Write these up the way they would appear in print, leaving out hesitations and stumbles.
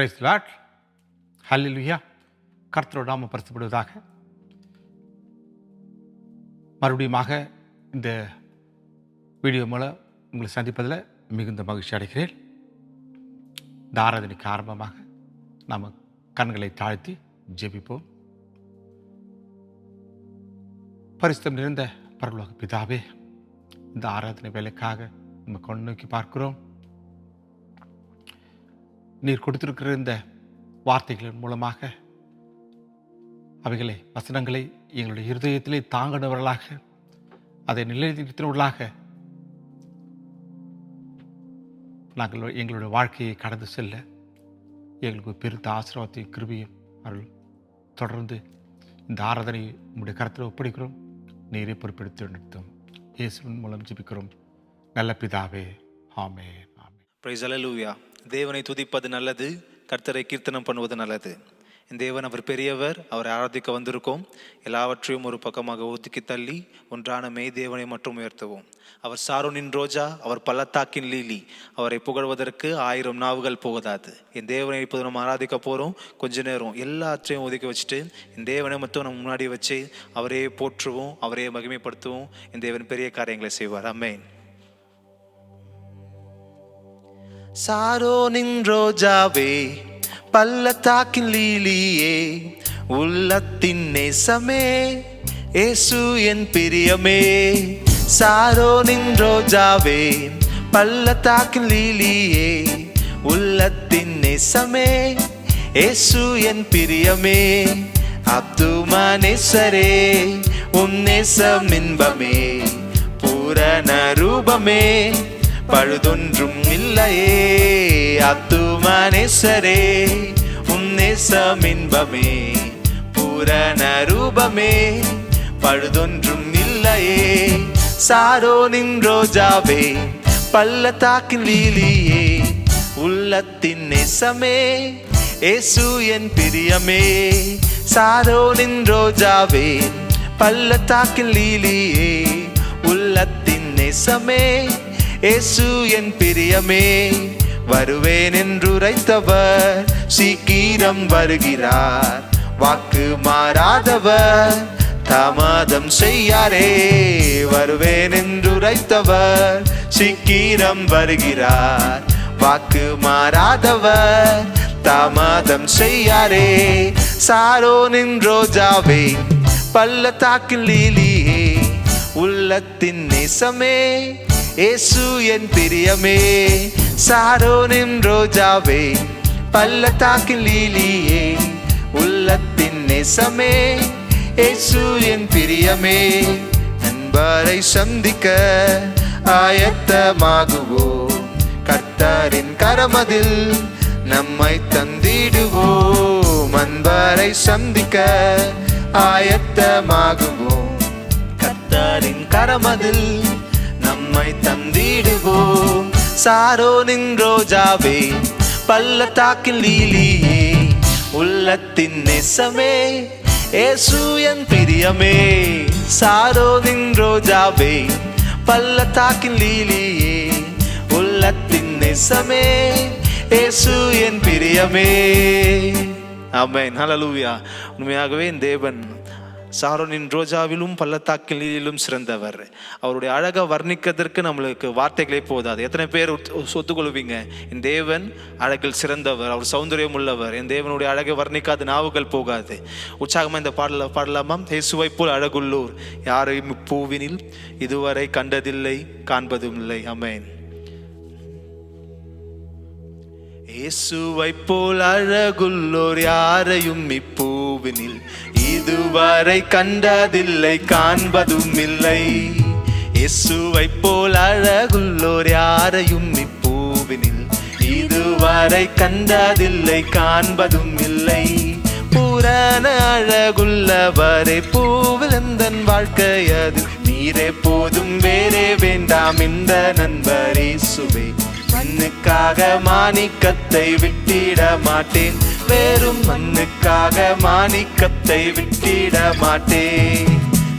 Praise the Lord. ஹல்லேலூயா. கர்த்தரோட நாமம் பரிசுப்படுவதாக. மறுபடியுமாக இந்த வீடியோ மூலம் உங்களை சந்திப்பதில் மிகுந்த மகிழ்ச்சி அடைகிறேன். இந்த ஆராதனைக்கு ஆரம்பமாக நாம் கண்களை தாழ்த்தி ஜெபிப்போம். பரிசுத்தம் நிறைந்த பரலோக பிதாவே, இந்த ஆராதனை வேலைக்காக நம்ம கொண்டு நோக்கி பார்க்கிறோம். நீர் கொடுத்திருக்கிற இந்த வார்த்தைகளின் மூலமாக அவைகளை வசனங்களை எங்களுடைய இருதயத்திலே தாங்கினவர்களாக, அதை நிலைநிறுத்தினவர்களாக நாங்கள் எங்களுடைய வாழ்க்கையை கடந்து செல்ல எங்களுக்கு பெருத்த ஆசீர்வாதத்தையும் கிருபையும் அருள். தொடர்ந்து இந்த ஆராதனை உங்களுடைய கருத்தில் ஒப்படைக்கிறோம். நீரை பொறுப்பெடுத்து நடத்தும் இயேசுவின் மூலம் ஜெபிக்கிறோம் நல்ல பிதாவே, ஆமென். பிரைஸ் அல்லேலூயா. தேவனை துதிப்பது நல்லது, கர்த்தரை கீர்த்தனம் பண்ணுவது நல்லது. தேவன் அவர் பெரியவர், அவரை ஆராதிக்க வந்திருக்கோம். எல்லாவற்றையும் ஒரு பக்கமாக ஒதுக்கி தள்ளி ஒன்றான மெய் தேவனை மட்டும் உயர்த்துவோம். அவர் சாரோனின் ரோஜா, அவர் பள்ளத்தாக்கின் லீலி. அவரை புகழ்வதற்கு 1000 நாவுகள் போகாது. என் தேவனை இப்போது நம்ம ஆராதிக்க போகிறோம். கொஞ்ச நேரம் எல்லாத்தையும் ஒதுக்கி வச்சுட்டு என் தேவனை மட்டும் நம்ம முன்னாடி வச்சு அவரே போற்றுவோம், அவரே மகிமைப்படுத்துவோம். என் தேவன் பெரிய காரியங்களை செய்வார். ஆமென். சாரோனின் ரோஜாவே, பள்ளத்தாக்கின் லீலியே, உள்ளத்தின் நேசமே, இயேசு என் பிரியமே. சாரோனின் ரோஜாவே, பள்ளத்தாக்கின் லீலியே, உள்ளத்தின் நேசமே, இயேசு என் பிரியமே. அப்துமானேசரே, உன் நேசம் இன்பமே, பூரண ரூபமே, பழுதொன்றும் இல்லையே. அத்துமானேசரே, உன் நேசம் இன்பமே, பூரண ரூபமே, பழுதொன்றும் இல்லையே. சாரோனின் ரோஜாவே, பள்ளத்தாக்கின் லீலியே, உள்ளத்தின் நேசமே, இயேசு என் பிரியமே. சாரோனின் ரோஜாவே, பள்ளத்தாக்கின் லீலியே, உள்ளத்தின் நேசமே, இயேசு என் பிரியமே. வருவேன் என்று உரைத்தவர் சீக்கிரம் வருகிறார், வாக்கு மாறாதவர் தாமதம் செய்யாரே. வருவேன் என்று உரைத்தவர் சீக்கிரம் வருகிறார், வாக்கு மாறாதவர் தாமதம் செய்யாரே. சாரோனின் ரோஜாவே, பள்ளத்தாக்கின் லீலியே, உள்ளத்தின் நேசமே, இயேசு என் பிரியமே. சாரோனின் ரோஜாவே, பள்ளத்தாக்கின் லீலியே, உள்ளத்தின் நேசமே, இயேசு என் பிரியமே. நண்பரை சந்திக்க ஆயத்தமாகுவோம், கர்த்தரின் கரமதில் நம்மை தந்திடுவோம். அன்பரை சந்திக்க ஆயத்தமாகுவோம், கர்த்தரின் கரமதில் நம்மை தந்திடுவோம். சாரோனின் ரோஜாவே, பள்ளத்தாக்கின் லீலியே, உள்ளத்தின் நேசமே, இயேசு என் பிரியமே. சாரோனின் ரோஜாவே, பள்ளத்தாக்கின் லீலியே, உள்ளத்தின் நேசமே, இயேசு என் பிரியமே. ஆமென். ஹல்லேலூயா. உண்மையாகவே தேவன் சாரோனின் ரோஜாவிலும் பள்ளத்தாக்கிலும் சிறந்தவர். அவருடைய அழகை வர்ணிக்கிறதுக்கு நம்மளுக்கு வார்த்தைகளே போதாது. எத்தனை பேர் ஒத்துக்கொள்வீங்க, என் தேவன் அழகில் சிறந்தவர், அவர் சௌந்தரியம் உள்ளவர், என் தேவனுடைய அழகை வர்ணிக்காத நாவுகள் போகாது. உற்சாகமாக இந்த பாடலாமா? இயேசுவை போல் அழகுள்ளோர் யாரையும் பூவினில் இதுவரை கண்டதில்லை, காண்பதும் இல்லை. ஆமென். இயேசுவை போல் அழகுள்ளோர் யாரையும் இப்பூவினில் இதுவரை கண்டதில்லை, காண்பதும் இல்லை. இயேசுவை போல் அழகுள்ளோர் யாரையும் இப்பூவினில் இதுவரை கண்டதில்லை, காண்பதும் இல்லை. பூரண அழகுள்ளவரே, பூவில் எந்தன் வாழ்க்கை அது நீரே போதும், வேறே வேண்டாம் இந்த நண்பர் இயேசுவே. மண்ணுக்காக மாணிக்கத்தை விட்டிட மாட்டேன், வேறும் மண்ணுக்காக மாணிக்கத்தை விட்டிட மாட்டேன்.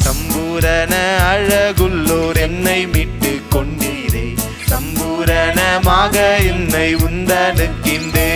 சம்பூரண அழகுள்ளோர் என்னை மீட்டு கொண்டீரே, சம்பூரணமாக என்னை உந்தனுக்கின்றே.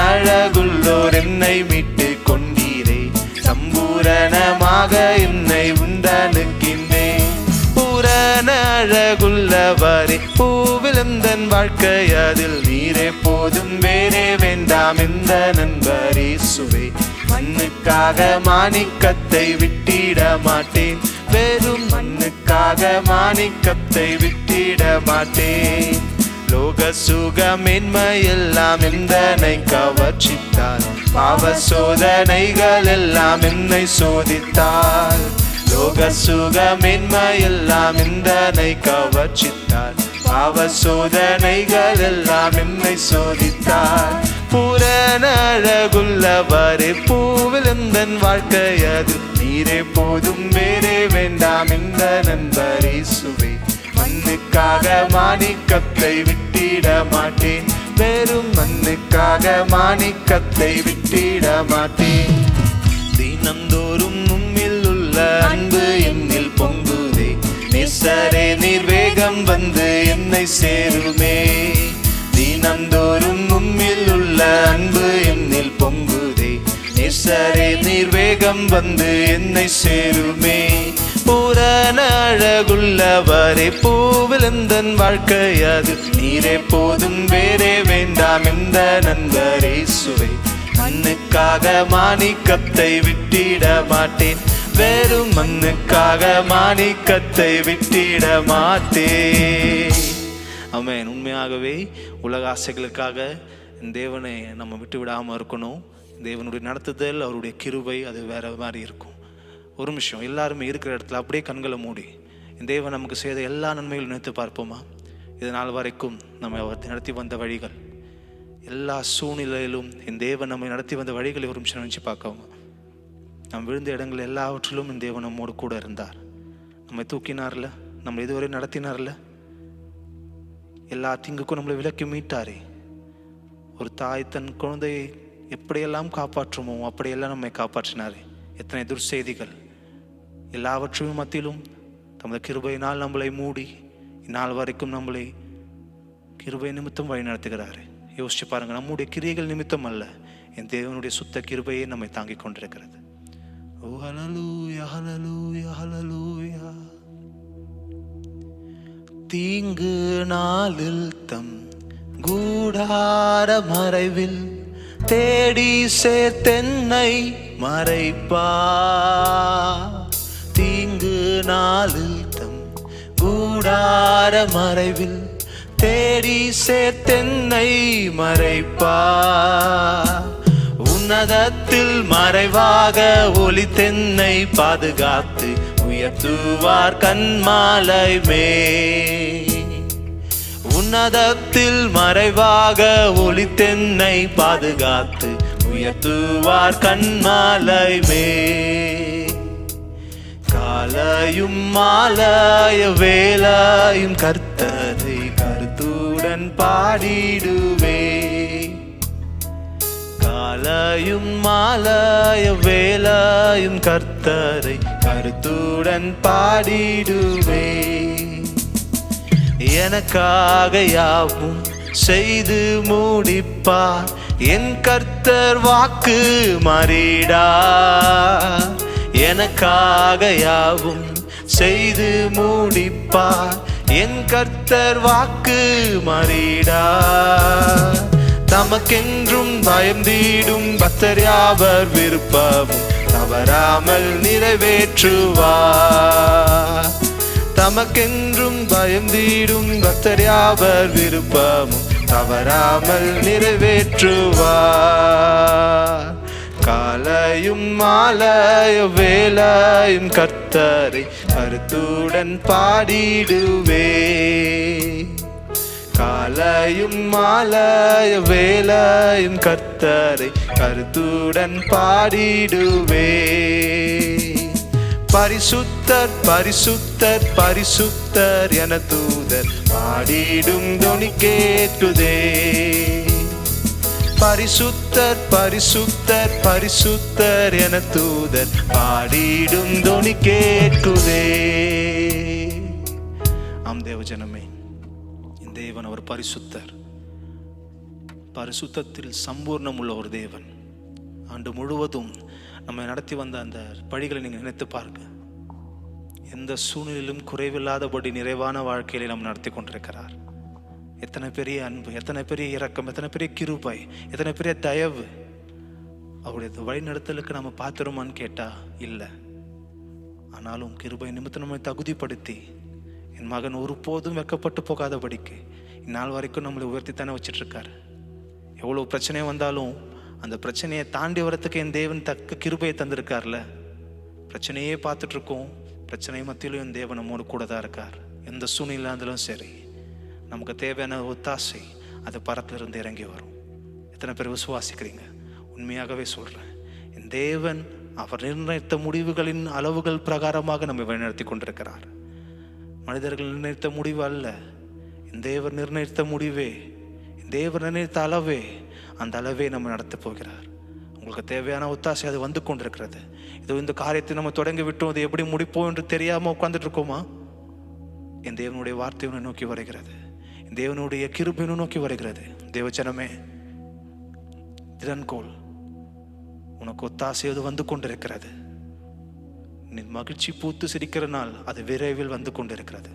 அழகுள்ளோர் என்னை மீட்டு கொண்டீரே, சம்பூரணமாக என்னை உண்டானுக்கின்றேன். பூரண அழகுள்ளவரே, பூவிழந்தன் வாழ்க்கை அதில் நீரே போதும், வேறே வேண்டாம் எந்த நண்பரே சுவே. மண்ணுக்காக மாணிக்கத்தை விட்டிட மாட்டேன், வெறும் மண்ணுக்காக மாணிக்கத்தை விட்டிட மாட்டேன். லோக சுகமென்மையெல்லாம் எந்தனை கவர்ச்சித்தால், பாவ சோதனைகள் எல்லாம் என்னை சோதித்தால். லோக சுகமென்மையெல்லாம் எந்தனை கவர்ச்சித்தால், பாவ சோதனைகள் எல்லாம் என்னை சோதித்தால். பூரண அழகுள்ளவரே, பூவிழந்தன் வாழ்க்கை அது நீரே போதும், வேறே வேண்டாம் எந்த நண்பரே சுவே. மண்ணுக்காக மாணிக்கத்தை விட்டிட மாட்டேன், வெறும் மண்ணுக்காக மாணிக்கத்தை விட்டிட மாட்டேன். தினந்தோறும் உம்மில் உள்ள அன்பு என்னில் பொங்குதே, நேசரே நீர் வேகம் வந்து என்னை சேருமே. தினந்தோறும் உம்மில் உள்ள அன்பு என்னில் பொங்குதே, நேசரே நீர் வேகம் வந்து என்னை சேருமே. பூரண அழகுள்ளவரே, பூவிழந்தன் வாழ்க்கை அது நீரே போதும், வேறே வேண்டாம் எந்த நண்பரே சுவே. மண்ணுக்காக மாணிக்கத்தை விட்டிட மாட்டேன், வெறும் மண்ணுக்காக மாணிக்கத்தை விட்டிட மாட்டேன். ஆமென். உண்மையாகவே உலக ஆசைகளுக்காக தேவனை நம்ம விட்டு விடாமல் இருக்கணும். தேவனுடைய நடத்துதல், அவருடைய கிருபை அது வேற மாதிரி இருக்கும். ஒரு நிமிஷம் எல்லாருமே இருக்கிற இடத்துல அப்படியே கண்களை மூடி தேவன் நமக்கு செய்த எல்லா நன்மைகளும் நினைத்து பார்ப்போமா? இது நாள் வரைக்கும் நம்ம அவர் நடத்தி வந்த வழிகள், எல்லா சூழ்நிலையிலும் இந்த தேவன் நம்மை நடத்தி வந்த வழிகளை ஒரு நிமிஷம் நினைச்சு பார்க்கோமா? நம்ம விழுந்த இடங்கள் எல்லாவற்றிலும் இந்த தேவன் நம்மோடு கூட இருந்தார். நம்மை தூக்கினார்ல, நம்ம இதுவரை நடத்தினார்ல, எல்லா தீங்குக்கும் நம்மளை விலக்கி மீட்டாரே. ஒரு தாய் தன் குழந்தையை எப்படியெல்லாம் காப்பாற்றுமோ அப்படியெல்லாம் நம்மை காப்பாற்றினாரே. எத்தனை துர்செய்திகள் எல்லாவற்றையும் மத்தியிலும் தமது கிருபையினால் நம்மளை மூடி இந்நாள் வரைக்கும் நம்மளை கிருபை நிமித்தம் வழி நடத்துகிறாரு. யோசிச்சு பாருங்க, நம்முடைய கிரியைகள் நிமித்தம் அல்ல, என் தேவனுடைய சுத்த கிருபையை நம்மை தாங்கிக் கொண்டிருக்கிறது. ஓ ஹல்லேலூயா, ஹல்லேலூயா, ஹல்லேலூயா. தீங்கு நாளில் தம் கூடார மறைவில் தேடி சேர்த்தென்னை மறைப்பா. தீங்கு நாளில் தம் கூடார மறைவில் தேடி சேர்த்தென்னை மறைப்பா. உன்னதத்தில் மறைவாக ஒளி தென்னை பாதுகாத்து உயர்த்துவார் கண்மாலை மே. உன்னதத்தில் மறைவாக ஒளி தென்னை பாதுகாத்து உயர்த்துவார் கண்மாலை மே. காலையும் மாலைய வேலையும் கர்த்தரை கருத்துடன் பாடிடுவே. காலையும் மாலைய வேலையும் கர்த்தரை கருத்துடன் பாடிடுவே. எனக்காக யாவும் செய்து முடிப்பார் என் கர்த்தர் வாக்கு மாறிடா. எனக்காக யாவும் செய்து முடிப்பார் என் கர்த்தர் வாக்கு மாறிடா. தமக்கென்றும் பயந்தீடும் பக்தர் யாவர் விருப்பமும் தவறாமல் நிறைவேற்றுவார். தமக்கென்றும் பயந்தீடும் பக்தர் யாவர் விருப்பமும் தவறாமல் நிறைவேற்றுவார். காலையும் மாலைய வேலையும் கர்த்தரை கருத்துடன் பாடிடுவே. காலையும் மாலைய வேலையும் கர்த்தரை கருத்துடன் பாடிடுவே. பரிசுத்தர் பரிசுத்தர் பரிசுத்தர் என தூதர் பாடிடும் தொனி கேட்குதே. பரிசுத்தர் பரிசுத்தர் பரிசுத்தர் என தூதர் பாடிடும் தொனி கேட்குதே. ஆம் தேவ ஜனமே, இந்த தேவன் அவர் பரிசுத்தர். பரிசுத்தத்தில் சம்பூர்ணம் உள்ள ஒரு தேவன். ஆண்டு முழுவதும் நம்ம நடத்தி வந்த அந்த படிகளை நீங்கள் நினைத்து பாருங்க. எந்த சூழ்நிலையிலும் குறைவில்லாதபடி நிறைவான வாழ்க்கையில நம்ம நடத்தி கொண்டிருக்கிறார். எத்தனை பெரிய அன்பு, எத்தனை பெரிய இரக்கம், எத்தனை பெரிய கிருபை, எத்தனை பெரிய தயவு. அவருடைய வழிநடத்தலுக்கு நம்ம பார்த்துருமான்னு கேட்டா இல்லை. ஆனாலும் கிருபை நிமித்தம் நம்மை தகுதிப்படுத்தி என் மகன் ஒருபோதும் வெக்கப்பட்டு போகாதபடிக்கு இந்நாள் வரைக்கும் நம்மளை உயர்த்தித்தானே வச்சுட்டு இருக்காரு. எவ்வளோ பிரச்சனை வந்தாலும் அந்த பிரச்சனையை தாண்டி வரத்துக்கு என் தேவன் தக்க கிருபையை தந்திருக்கார்ல. பிரச்சனையே பார்த்துட்டு இருக்கோம், பிரச்சனை மத்தியிலும் என் தேவன் நம்மோடு கூட தான் இருக்கார். எந்த சூழ்நிலை இருந்தாலும் சரி, நமக்கு தேவையான ஒத்தாசை அது பரத்திலிருந்து இறங்கி வரும். எத்தனை பேர் விசுவாசிக்கிறீங்க? உண்மையாகவே சொல்கிறேன், என் தேவன் அவர் நிர்ணயித்த முடிவுகளின் அளவுகள் பிரகாரமாக நம்மை வழிநடத்தி கொண்டிருக்கிறார். மனிதர்கள் நிர்ணயித்த முடிவு அல்ல, என் தேவர் நிர்ணயித்த முடிவே, என் தேவர் நிர்ணயித்த அளவே, அந்த அளவே நம்ம நடத்த போகிறார். உங்களுக்கு தேவையான ஒத்தாசை அது வந்து கொண்டிருக்கிறது. இதோ இந்த காரியத்தை நம்ம தொடங்கி விட்டோம், அது எப்படி முடிப்போம் என்று தெரியாமல் உட்கார்ந்துட்டு இருக்கோமா? என் தேவனுடைய வார்த்தையை நோக்கி வருகிறது, என் தேவனுடைய கிருபையை நோக்கி வருகிறது. தேவஜனமே, திறன்கோள், உனக்கு ஒத்தாசை அது வந்து கொண்டிருக்கிறது. நீ மகிழ்ச்சி பூத்து சிரிக்கிற நாள் அது விரைவில் வந்து கொண்டிருக்கிறது.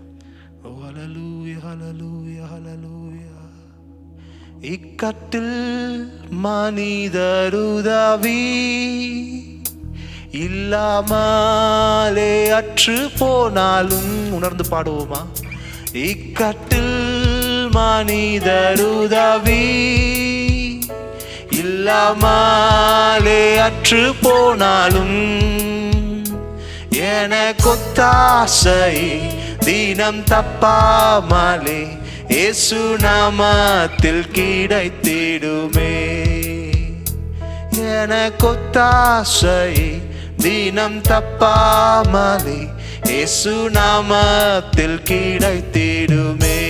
ஓ ஹல்லேலூயா, ஹல்லேலூயா, ஹல்லேலூயா. இக்கட்டில் மனிதருதவி இல்லாமலே அற்று போனாலும், உணர்ந்து பாடுவோமா? இக்கட்டில் மனிதருதவி இல்லாமலே அற்று போனாலும் எனக்கொத்தாசை தினம் தப்பாமலே இயேசு நாமத்தில் கிடைத்திடுமே. எனக்கொத்தாசை தினம் தப்பாமலே இயேசு நாமத்தில் கிடைத்திடுமே.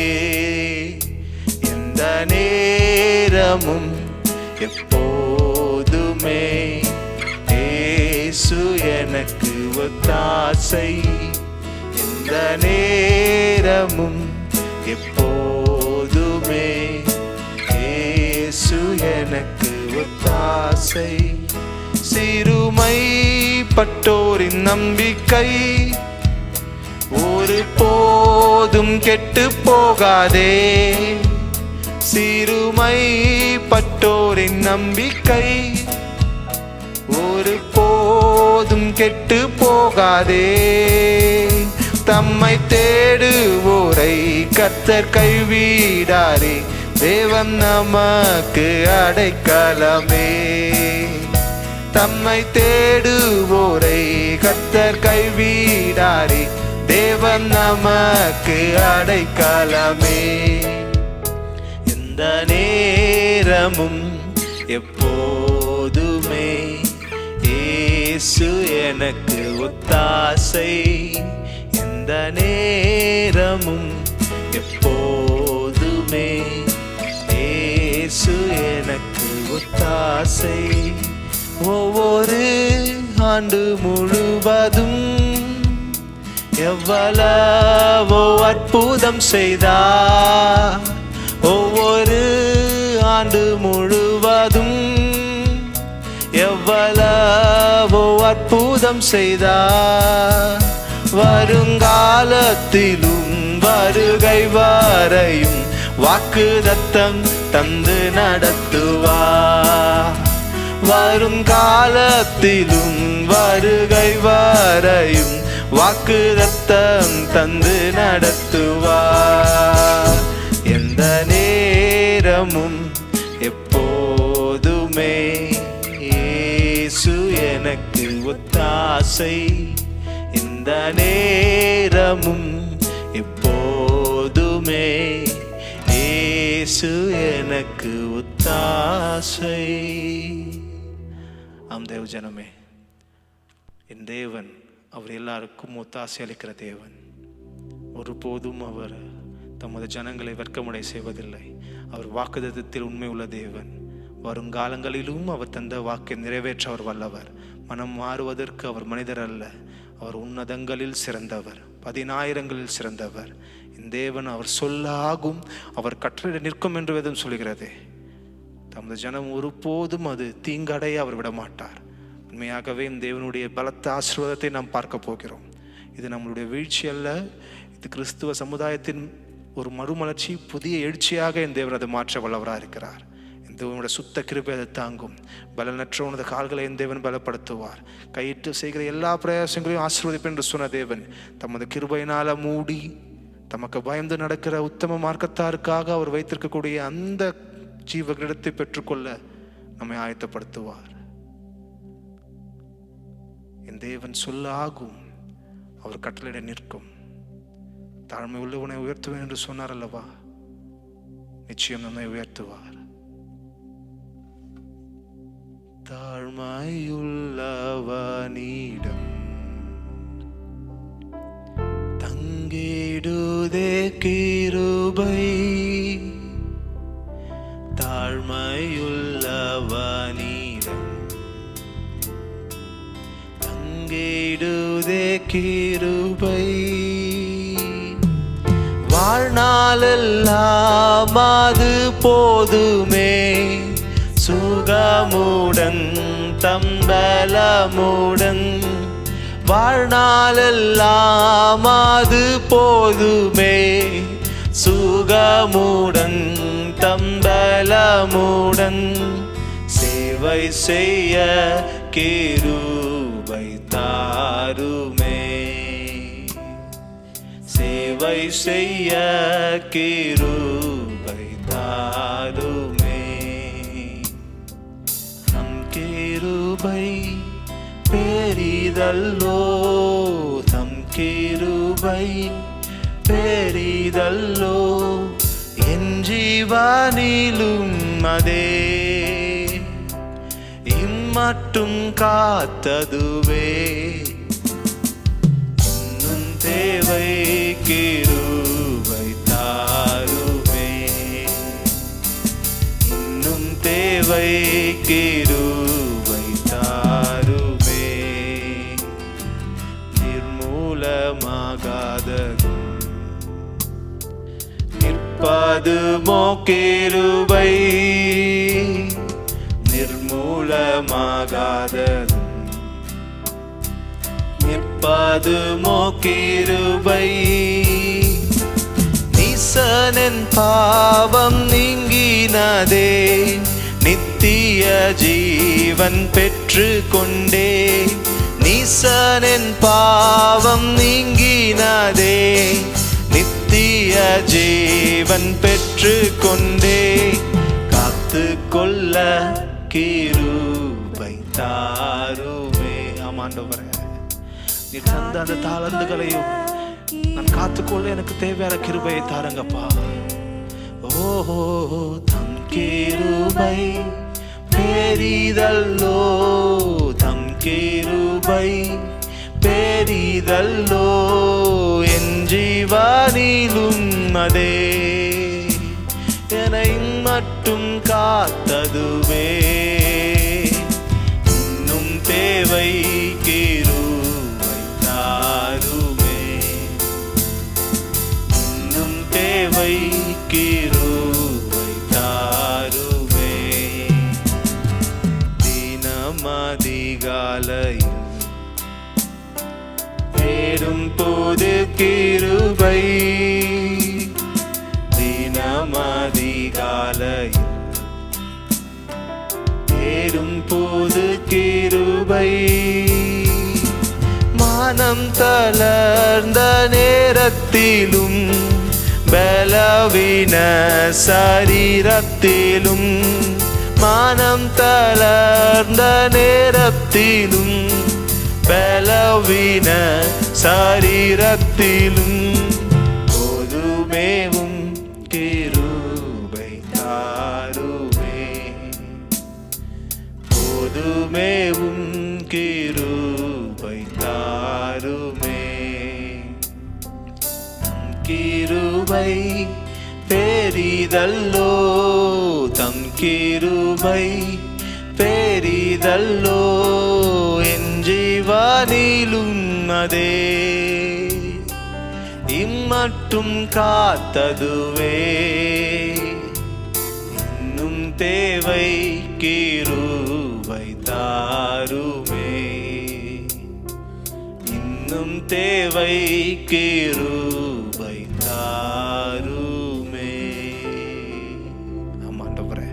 எந்த நேரமும் எப்போதுமே இயேசு எனக்கு ஒத்தாசை. எந்த நேரமும் எப்போதுமே இயேசு எனக்கு ஒத்தாசை. சிறுமைப்பட்டோரின் நம்பிக்கை ஒரு போதும் கெட்டு போகாதே. சிறுமைப்பட்டோரின் நம்பிக்கை ஒரு போதும் கெட்டு போகாதே. தம்மை தேடுவோரை கர்த்தர் கைவிடாரே, தேவன் நமக்கு அடைக்கலமே. தம்மை தேடுவோரை கர்த்தர் கைவிடாரே, தேவன் நமக்கு அடைக்கலமே. எந்த நேரமும் எப்போதுமே இயேசு எனக்கு ஒத்தாசை. எந்த நேரமும் எப்போதுமே இயேசு எனக்கு ஒத்தாசை. ஒவ்வொரு ஆண்டு முழுவதும் எவ்வளவோ அற்புதம் செய்தார். ஒவ்வொரு ஆண்டு முழுவதும் எவ்வளவோ அற்புதம் செய்தார். வருங்காலத்திலும் வருகை வரையும் வாக்குத்தத்தம் தந்து நடத்துவார். வருங்காலத்திலும் வருகை வரையும் வாக்குத்தத்தம் தந்து நடத்துவார். எந்த நேரமும் எப்போதுமே இயேசு எனக்கு ஒத்தாசை. எந்த நேரமும் எப்போதுமே இயேசு எனக்கு ஒத்தாசை. ஆம் தேவ ஜனமே, என் தேவன் அவர் எல்லாருக்கும் ஒத்தாசை அளிக்கிற தேவன். ஒருபோதும் அவர் தமது ஜனங்களை வெட்கமுடை செய்வதில்லை. அவர் வாக்குத்தத்தத்தில் உண்மை உள்ள தேவன். வருங்காலங்களிலும் அவர் தந்த வாக்கை நிறைவேற்ற அவர் வல்லவர். மனம் மாறுவதற்கு அவர் மனிதர் அல்ல. அவர் உன்னதங்களில் சிறந்தவர், 10,000ங்களில் சிறந்தவர். இந்த தேவன் அவர் சொல்ல ஆகும், அவர் கட்டளை நிற்கும் என்று வேதம் சொல்கிறது. தமது ஜனம் ஒருபோதும் அது தீங்கடைய அவர் விட மாட்டார். உண்மையாகவே இந்த தேவனுடைய பலத்த ஆசீர்வாதத்தை நாம் பார்க்க போகிறோம். இது நம்மளுடைய வீழ்ச்சி அல்ல, இது கிறிஸ்துவ சமுதாயத்தின் ஒரு மறுமலர்ச்சி, புதிய எழுச்சியாக என் தேவன் அதை மாற்ற வல்லவராக இருக்கிறார். என் தேவனுடைய சுத்த கிருபை அதை தாங்கும். பலனற்ற உனது கால்களை என் தேவன் பலப்படுத்துவார். கையிட்டு செய்கிற எல்லா பிரயாசங்களையும் ஆசீர்வதிப்பேன் என்று சொன்ன தேவன் தமது கிருபையினால மூடி தமக்கு பயந்து நடக்கிற உத்தம மார்க்கத்தாருக்காக அவர் வைத்திருக்கக்கூடிய அந்த ஜீவ கிரீடத்தை பெற்றுக்கொள்ள நம்மை ஆயத்தப்படுத்துவார். என் தேவன் சொல்ல ஆகும், அவர் கட்டளையிட நிற்கும். தாழ்மை உள்ளவனை உயர்த்துவேன் என்று சொன்னார் அல்லவா, நிச்சயம் நம்மை உயர்த்துவார். தாழ்மையுள்ளவனிடம் தங்கிடுதே கிருபை, தாழ்மையுள்ளவனிடம் தங்கிடுதே கிருபை. வாழ்நாளெல்லாம் அது போதுமே, சுகமுடன் தம்பலமுடன். வாழ்நாளெல்லாம் அது போதுமே, சுகமுடன் தம்பலமுடன். சேவை செய்ய கிருபை தாருமே, சேவை செய்ய கிருபை தாருமே. நம் கிருபை பெரிதல்லோ, தம் கிருபை பெரிதல்லோ. என் ஜீவனிலும் அதே இம்மட்டும் காத்ததுவே. இன்னும் தேவை கிருபை தாருமே, இன்னும் தேவை கிருபை தாருமே. நிர்மூலமாகாததும் நிற்பதுமோ கிருபை, நிர்மூலமாகாததும் நிற்பதுமோ கிருபை. நீசனின் பாவம் நீங்கினதே, நித்திய ஜீவன் பெற்று கொண்டே. நீசனின் பாவம் நீங்கினதே, நித்திய ஜீவன் பெற்று கொண்டே. காத்து கொள்ள கிருபை தாருமே. ஆமாண்டவரே, நீ தந்த அந்த தாளந்துகளையும் நான் காத்துக்கொள்ள எனக்கு தேவையான கிருபையை தாருங்கப்பா. ஓஹோ, தம் கிருபை பெரிதல்லோ, தம் கிருபை பெரிதல்லோ. என் ஜீவனிலும் அதே என்னை மட்டும் காத்ததுவே. இன்னும் தேவை கிருபை தாருமே, இன்னும் தேவை கிருபை தாருமே. தினமதிகாலையில் தேடும் புது கிருபை, தினமதிகாலையில் தேடும் புது கிருபை. மானம் தளர்ந்த நேரத்திலும் பலவீன சரீரத்திலும், மானம் தளர்ந்த நேரத்திலும் பலவீன சரீரத்திலும். போதுமேவும் கிருபை தாருமே, போதுமேவும் கிருபை தாருமே. தம் கிருபை பெரிதல்லோ, தம் கிருபை பெரிதல்லோ. என் ஜீவனிலும் அதே இம்மட்டும் காத்ததுவே. இன்னும் தேவை கிருபை தாருமே, இன்னும் தேவை கிருபை தாருமே. ஆமா ஆண்டவரே,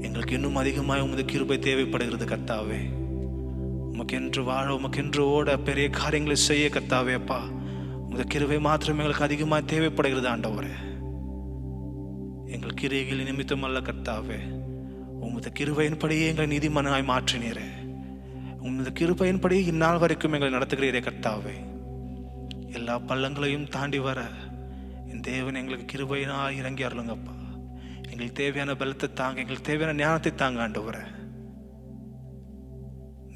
எங்களுக்கு இன்னும் அதிகமாக உமது கிருபை தேவைப்படுகிறது கர்த்தாவே. உமக்கென்று வாழ, உமக்கென்று ஓட, பெரிய காரியங்களை செய்ய கர்த்தாவே அப்பா, உமது கிருபை மாத்திரம் எங்களுக்கு அதிகமாக தேவைப்படுகிறது ஆண்டவரே. எங்கள் கிரியைகள் நிமித்தம் அல்ல கர்த்தாவே, உமது கிருபையின்படியே எங்களை நீதிமானாய் மாற்றினீரே. உமது கிருபையின்படி இந்நாள் வரைக்கும் எங்களை நடத்துகிறீரே கர்த்தாவே. எல்லா பள்ளங்களையும் தாண்டி வர என் தேவன் எங்களுக்கு கிருபையினால் இறங்கி அருளுங்கப்பா. எங்களுக்கு தேவையான பலத்தை தாங்க, எங்களுக்கு தேவையான ஞானத்தை தாங்க ஆண்டவரே.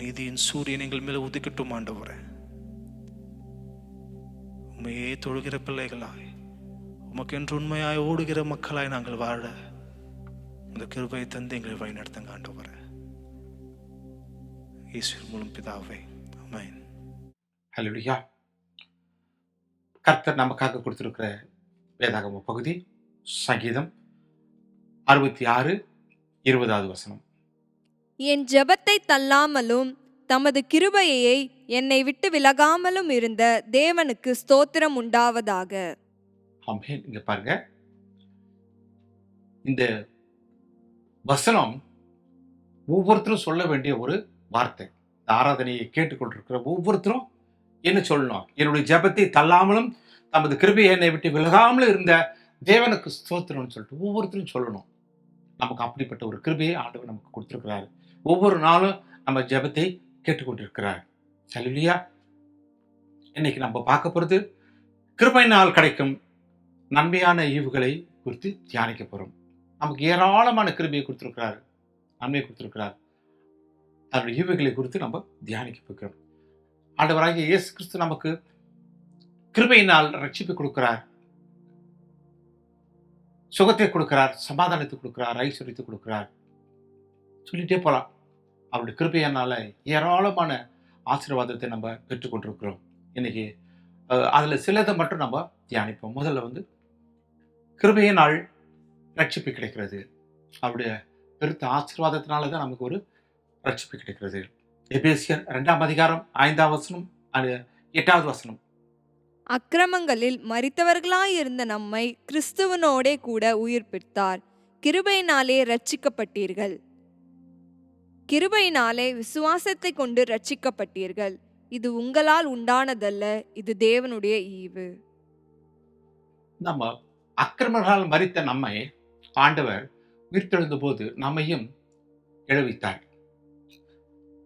நீதியின் சூரியன் எங்கள் மேல உதிக்கட்டும் ஆண்டவரே. உண்மையே தொழுகிற பிள்ளைகளாய், உமக்கென்று உண்மையாய் ஓடுகிற மக்களாய் நாங்கள் வாழ இந்த கிருபையை தந்து எங்களை வழி நடத்துங்க ஆண்டவரே. இயேசுவின் மூலம் பிதாவே, ஆமென். ஹல்லேலூயா. கர்த்தர் நமக்காக கொடுத்திருக்கிற வேதாகம பகுதி சங்கீதம் 66:20. என் ஜெபத்தை தள்ளாமலும் தமது கிருபையை என்னை விட்டு விலகாமலும் இருந்த தேவனுக்கு ஸ்தோத்திரம் உண்டாவதாக. ஆமென். இங்க பாருங்க, இந்த வசனம் ஒவ்வொருத்தரும் சொல்ல வேண்டிய ஒரு வார்த்தை. இந்த ஆராதனையை கேட்டுக்கொண்டிருக்கிற ஒவ்வொருத்தரும் என்ன சொல்லணும்? என்னுடைய ஜெபத்தை தள்ளாமலும் தமது கிருபையை என்னை விட்டு விலகாமலும் இருந்த தேவனுக்கு ஸ்தோத்திரம்னு சொல்லிட்டு ஒவ்வொருத்தரும் சொல்லணும். நமக்கு அப்படிப்பட்ட ஒரு கிருபையை ஆண்டவர் நமக்கு கொடுத்திருக்கிறார். ஒவ்வொரு நாளும் நம்ம ஜெபத்தை கேட்டுக்கொண்டிருக்கிறார். ஹல்லேலூயா. இன்னைக்கு நம்ம பார்க்க போறது கிருபையினால் கிடைக்கும் நன்மையான ஈவுகளை குறித்து தியானிக்க போறோம். நமக்கு ஏராளமான கிருபையை கொடுத்திருக்கிறார், நன்மையை கொடுத்திருக்கிறார். அதனுடைய ஈவுகளை குறித்து நம்ம தியானிக்க போகிறோம். ஆண்டவராகிய இயேசு கிறிஸ்து நமக்கு கிருபையினால் ரட்சிப்பை கொடுக்கிறார், சுகத்தை கொடுக்கிறார், சமாதானத்தை கொடுக்கிறார், ஐஸ்வர்யத்தை கொடுக்கிறார். சொல்லிட்டே போகலாம். அவருடைய கிருபையினால ஏராளமான ஆசீர்வாதத்தை நம்ம பெற்றுக்கொண்டிருக்கிறோம். இன்னைக்கு அதில் சிலதை மட்டும் நம்ம தியானிப்போம். முதல்ல கிருபையினால் ரட்சிப்பு கிடைக்கிறது. அவருடைய பெருத்த ஆசீர்வாதத்தினால தான் நமக்கு ஒரு ரட்சிப்பு கிடைக்கிறது. எபேசியர் 2:5 8. அக்கிரமங்களில் மரித்தவர்களாயிருந்த நம்மை கிறிஸ்துவனோடே கூட உயிர்ப்பித்தார். கிருபையினாலே ரட்சிக்கப்பட்டீர்கள். கிருபையினாலே விசுவாசத்தை கொண்டு ரட்சிக்கப்பட்டீர்கள். இது உங்களால் உண்டானதல்ல, இது தேவனுடைய ஈவு. நம்ம அக்கிரமங்களால் மரித்த நம்மை ஆண்டவர் உயிர்த்தெழுந்த போது நம்மையும் எழுவித்தார்.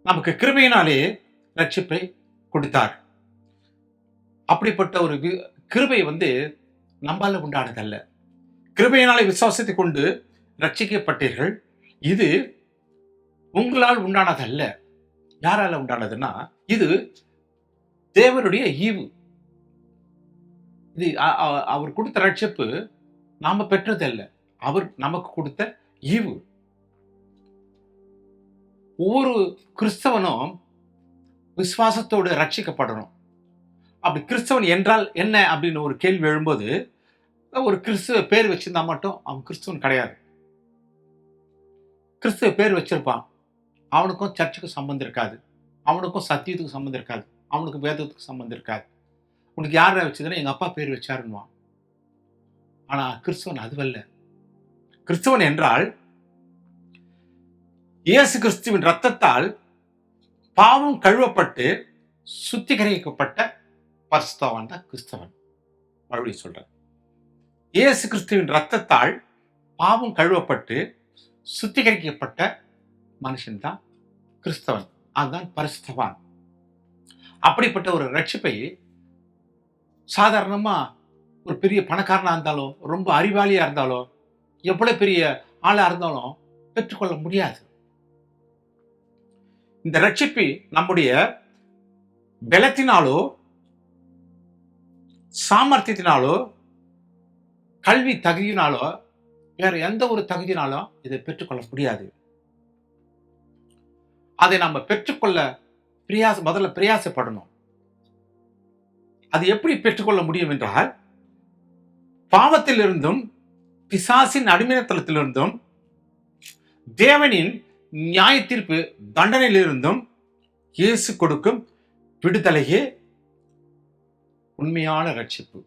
நமக்கு கிருபையினாலே ரட்சிப்பை கொடுத்தார். அப்படிப்பட்ட ஒரு கிருபை நம்மால உண்டானதல்ல. கிருபையினாலே விசுவாசத்தை கொண்டு ரட்சிக்கப்பட்டீர்கள். இது உங்களால் உண்டானதல்ல. யாரால உண்டானதுன்னா, இது தேவனுடைய ஈவு. இது அவர் கொடுத்த ரட்சிப்பு நாம பெற்றதல்ல, அவர் நமக்கு கொடுத்த ஈவு. ஒவ்வொரு கிறிஸ்தவனும் விசுவாசத்தோடு ரட்சிக்கப்படணும். அப்படி கிறிஸ்தவன் என்றால் என்ன அப்படின்னு ஒரு கேள்வி எழும்போது, ஒரு கிறிஸ்துவ பேர் வச்சிருந்தா மட்டும் அவன் கிறிஸ்தவன் கிடையாது. கிறிஸ்துவ பேர் வச்சிருப்பான், அவனுக்கும் சர்ச்சுக்கும் சம்பந்தம் இருக்காது, அவனுக்கும் சத்தியத்துக்கு சம்பந்தம் இருக்காது, அவனுக்கு வேதத்துக்கு சம்பந்தம் இருக்காது. உனக்கு யாரை வச்சதுன்னா எங்க அப்பா பேர் வச்சாருன்னுவான். ஆனா கிறிஸ்தவன் அதுவல்ல. கிறிஸ்தவன் என்றால் இயேசு கிறிஸ்துவின் இரத்தத்தால் பாவம் கழுவப்பட்டு சுத்திகரிக்கப்பட்ட பரிசுத்தவான் தான் கிறிஸ்தவன். மறுபடியும் சொல்றேன், இயேசு கிறிஸ்துவின் இரத்தத்தால் பாவம் கழுவப்பட்டு சுத்திகரிக்கப்பட்ட மனுஷன் தான் கிறிஸ்தவன். அதுதான் பரிசுத்தவான். அப்படிப்பட்ட ஒரு ரட்சிப்பை சாதாரணமா ஒரு பெரிய பணக்காரனா இருந்தாலும், ரொம்ப அறிவாளியா இருந்தாலும், எவ்வளவு பெரிய ஆளா இருந்தாலும் பெற்றுக்கொள்ள முடியாது. இந்த ரட்சிப்பை நம்முடைய பலத்தினாலோ சாமர்த்தியத்தினாலோ கல்வி தகுதியினாலோ வேற எந்த ஒரு தகுதியினாலும் இதை பெற்றுக்கொள்ள முடியாது. அதை நம்ம பெற்றுக்கொள்ள முதல்ல பிரயாசப்படணும். அது எப்படி பெற்றுக்கொள்ள முடியும் என்றால், பாவத்திலிருந்தும் பிசாசின் அடிமைத்தனத்திலிருந்தும் தேவனின் நியாய தீர்ப்பு தண்டனையிலிருந்தும் இயேசு கொடுக்கும் விடுதலையே உண்மையான ரட்சிப்பு.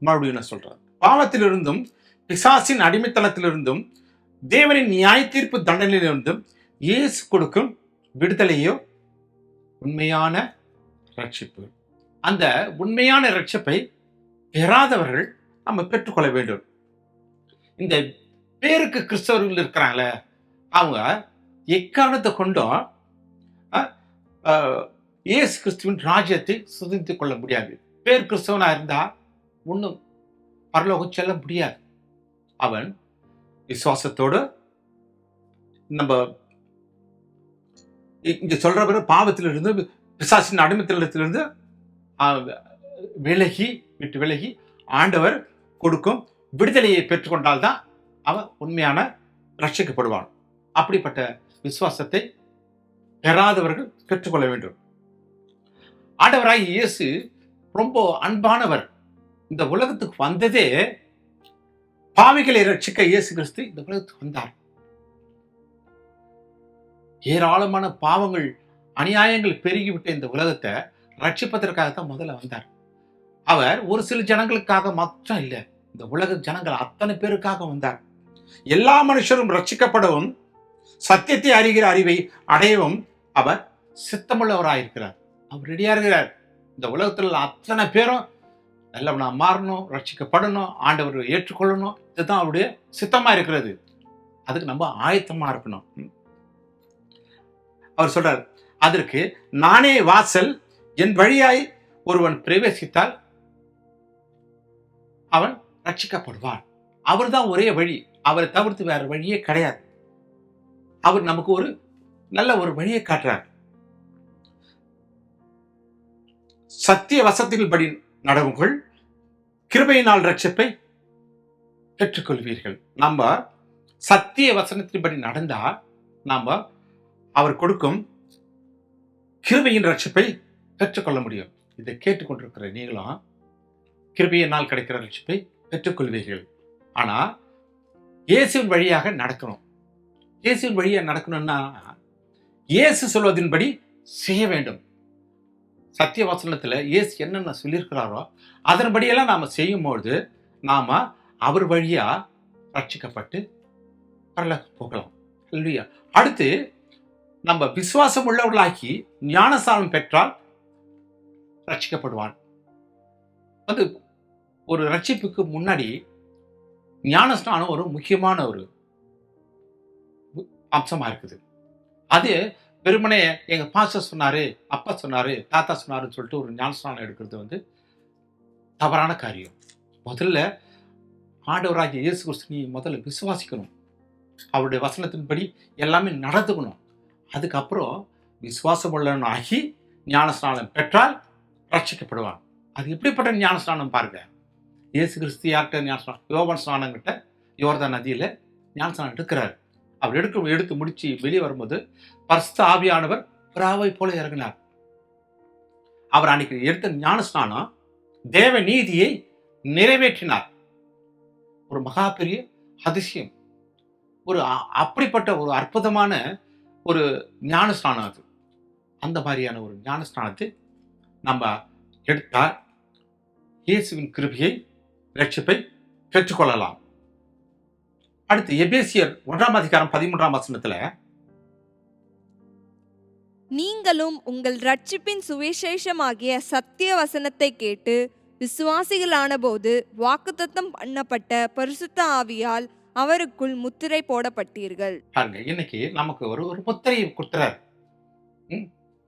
மறுபடியும் நான் சொல்றேன், பாவத்திலிருந்தும் பிசாசின் அடிமைத்தனத்திலிருந்தும் தேவனின் நியாய தீர்ப்பு தண்டனையிலிருந்தும் இயேசு கொடுக்கும் விடுதலையோ உண்மையான ரட்சிப்பு. அந்த உண்மையான ரட்சிப்பை பெறாதவர்கள் நம்ம பெற்றுக்கொள்ள வேண்டும். இந்த பேருக்கு கிறிஸ்தவர்கள் இருக்கிறாங்களே, அவங்க எக்காரணத்தை கொண்டும் இயேசு கிறிஸ்துவின் ராஜ்யத்தை சுதந்தித்துக் கொள்ள முடியாது. பேர் கிறிஸ்தவனா இருந்தா ஒன்றும் பரலோகம் செல்ல முடியாது. அவன் விசுவாசத்தோடு நம்ம இங்க சொல்ற பிறகு பாவத்திலிருந்து பிசாசின் அடிமைத்தனத்திலிருந்து விட்டு விலகி ஆண்டவர் கொடுக்கும் விடுதலையை பெற்றுக்கொண்டால்தான் அவன் உண்மையான ரட்சிக்கப்படுவான். அப்படிப்பட்ட விசுவாசத்தை பெறாதவர்கள் பெற்றுக்கொள்ள வேண்டும். ஆண்டவராய் இயேசு ரொம்ப அன்பானவர். இந்த உலகத்துக்கு வந்ததே பாவிகளை ரட்சிக்க இயேசு கிறிஸ்து இந்த உலகத்துக்கு வந்தார். ஏராளமான பாவங்கள் அநியாயங்கள் பெருகிவிட்ட இந்த உலகத்தை ரட்சிப்பதற்காகத்தான் முதல்ல வந்தார். அவர் ஒரு சில ஜனங்களுக்காக மட்டும் இல்லை, இந்த உலக ஜனங்கள் அத்தனை பேருக்காக வந்தார். எல்லா மனுஷரும் ரட்சிக்கப்படவும் சத்தியத்தை அறிகிற அறிவை அடையவும் அவர் சித்தமுள்ளவராயிருக்கிறார். அவர் ரெடியா இருக்கிறார். இந்த உலகத்தில் அத்தனை பேரும் நல்லவனா மாறணும், ரட்சிக்கப்படணும், ஆண்டவர் ஏற்றுக்கொள்ளணும். இதுதான் அவருடைய சித்தமா இருக்கிறது. அதுக்கு நம்ம ஆயத்தமா இருக்கணும். அவர் சொல்றார், அதற்கு நானே வாசல், என் வழியாய் ஒருவன் பிரவேசித்தால் அவன் ரட்சிக்கப்படுவான். அவர் தான் ஒரே வழி. அவரை தவிர்த்து வேற வழியே கிடையாது. அவர் நமக்கு ஒரு நல்ல ஒரு வழியை காட்டுறார். சத்திய வசத்தின்படி நடவுங்கள், கிருபையினால் ரட்சிப்பை பெற்றுக்கொள்வீர்கள். நம்ம சத்திய வசனத்தின்படி நடந்தா நாம அவர் கொடுக்கும் கிருபையின் ரட்சிப்பை பெற்றுக்கொள்ள முடியும். இதை கேட்டுக்கொண்டிருக்கிற நீங்களும் கிருபையினால் கிடைக்கிற ரட்சிப்பை பெற்றுக்கொள்வீர்கள். ஆனா இயேசுவின் வழியாக நடக்கணும். இயேசுவின் வழியாக நடக்கணும்னா இயேசு சொல்வதின்படி செய்ய வேண்டும். சத்திய வசனத்துல இயேசு என்னென்ன சொல்லியிருக்கிறாரோ அதன்படியெல்லாம் நாம செய்யும்போது நாம அவர் வழியா ரட்சிக்கப்பட்டு பரலோகம் போகலாம். இல்லையா? அடுத்து நம்ம விசுவாசம் உள்ளவர்களாக்கி ஞானஸ்நானம் பெற்றால் ரட்சிக்கப்படுவான். அது ஒரு ரட்சிப்புக்கு முன்னாடி ஞானஸ்நானம் ஒரு முக்கியமான ஒரு அம்சமா இருக்குது. அது வெறுமனே எங்க பாஸ்டர் சொன்னாரு, அப்பா சொன்னாரு, தாத்தா சொன்னாருன்னு சொல்லிட்டு ஒரு ஞானஸ்நானம் எடுக்கிறது தவறான காரியம். முதல்ல ஆண்டவராகிய இயேசு கிறிஸ்து நீ முதல்ல விசுவாசிக்கணும். அவருடைய வசனத்தின்படி எல்லாமே நடந்துக்கணும். அதுக்கப்புறம் விசுவாசம் உள்ளவன் ஆகி ஞானஸ்நானம் பெற்றால் ரட்சிக்கப்படுவான். அது எப்படிப்பட்ட ஞானஸ்நானம் பாருங்க. இயேசு கிறிஸ்து யார்கிட்ட ஞானஸ்நானம்? யோவான் ஸ்நானம் கிட்ட யோர்தான் நதியில ஞானஸ்நானம் எடுக்கிறார். அவர் எடுத்து முடிச்சு வெளியே வரும்போது பரிசுத்த ஆவியானவர் புறாவை போல இறங்கினார். அவர் அன்னைக்கு எடுத்த ஞானஸ்நானம் தேவ நீதியை நிறைவேற்றினார். ஒரு மகா பெரிய அதிசயம். ஒரு அப்படிப்பட்ட ஒரு அற்புதமான ஒரு ஞானஸ்நானம் அது. அந்த மாதிரியான ஒரு ஞானஸ்நானத்தை நம்ம எடுத்தால் இயேசுவின் கிருபையை ரட்சிப்பை பெற்றுக்கொள்ளலாம். அடுத்து எபேசியர் 1:13 நீங்களும் உங்கள் ரட்சிப்பின் சுவிசேஷமாகிய சத்திய வசனத்தை கேட்டு விசுவாசிகளான போது வாக்குத்தத்தம் பண்ணப்பட்ட பரிசுத்த ஆவியால் அவருக்குள் முத்திரை போடப்பட்டீர்கள். பாருங்க, இன்னைக்கு நமக்கு ஒரு முத்திரையை குத்துறார்.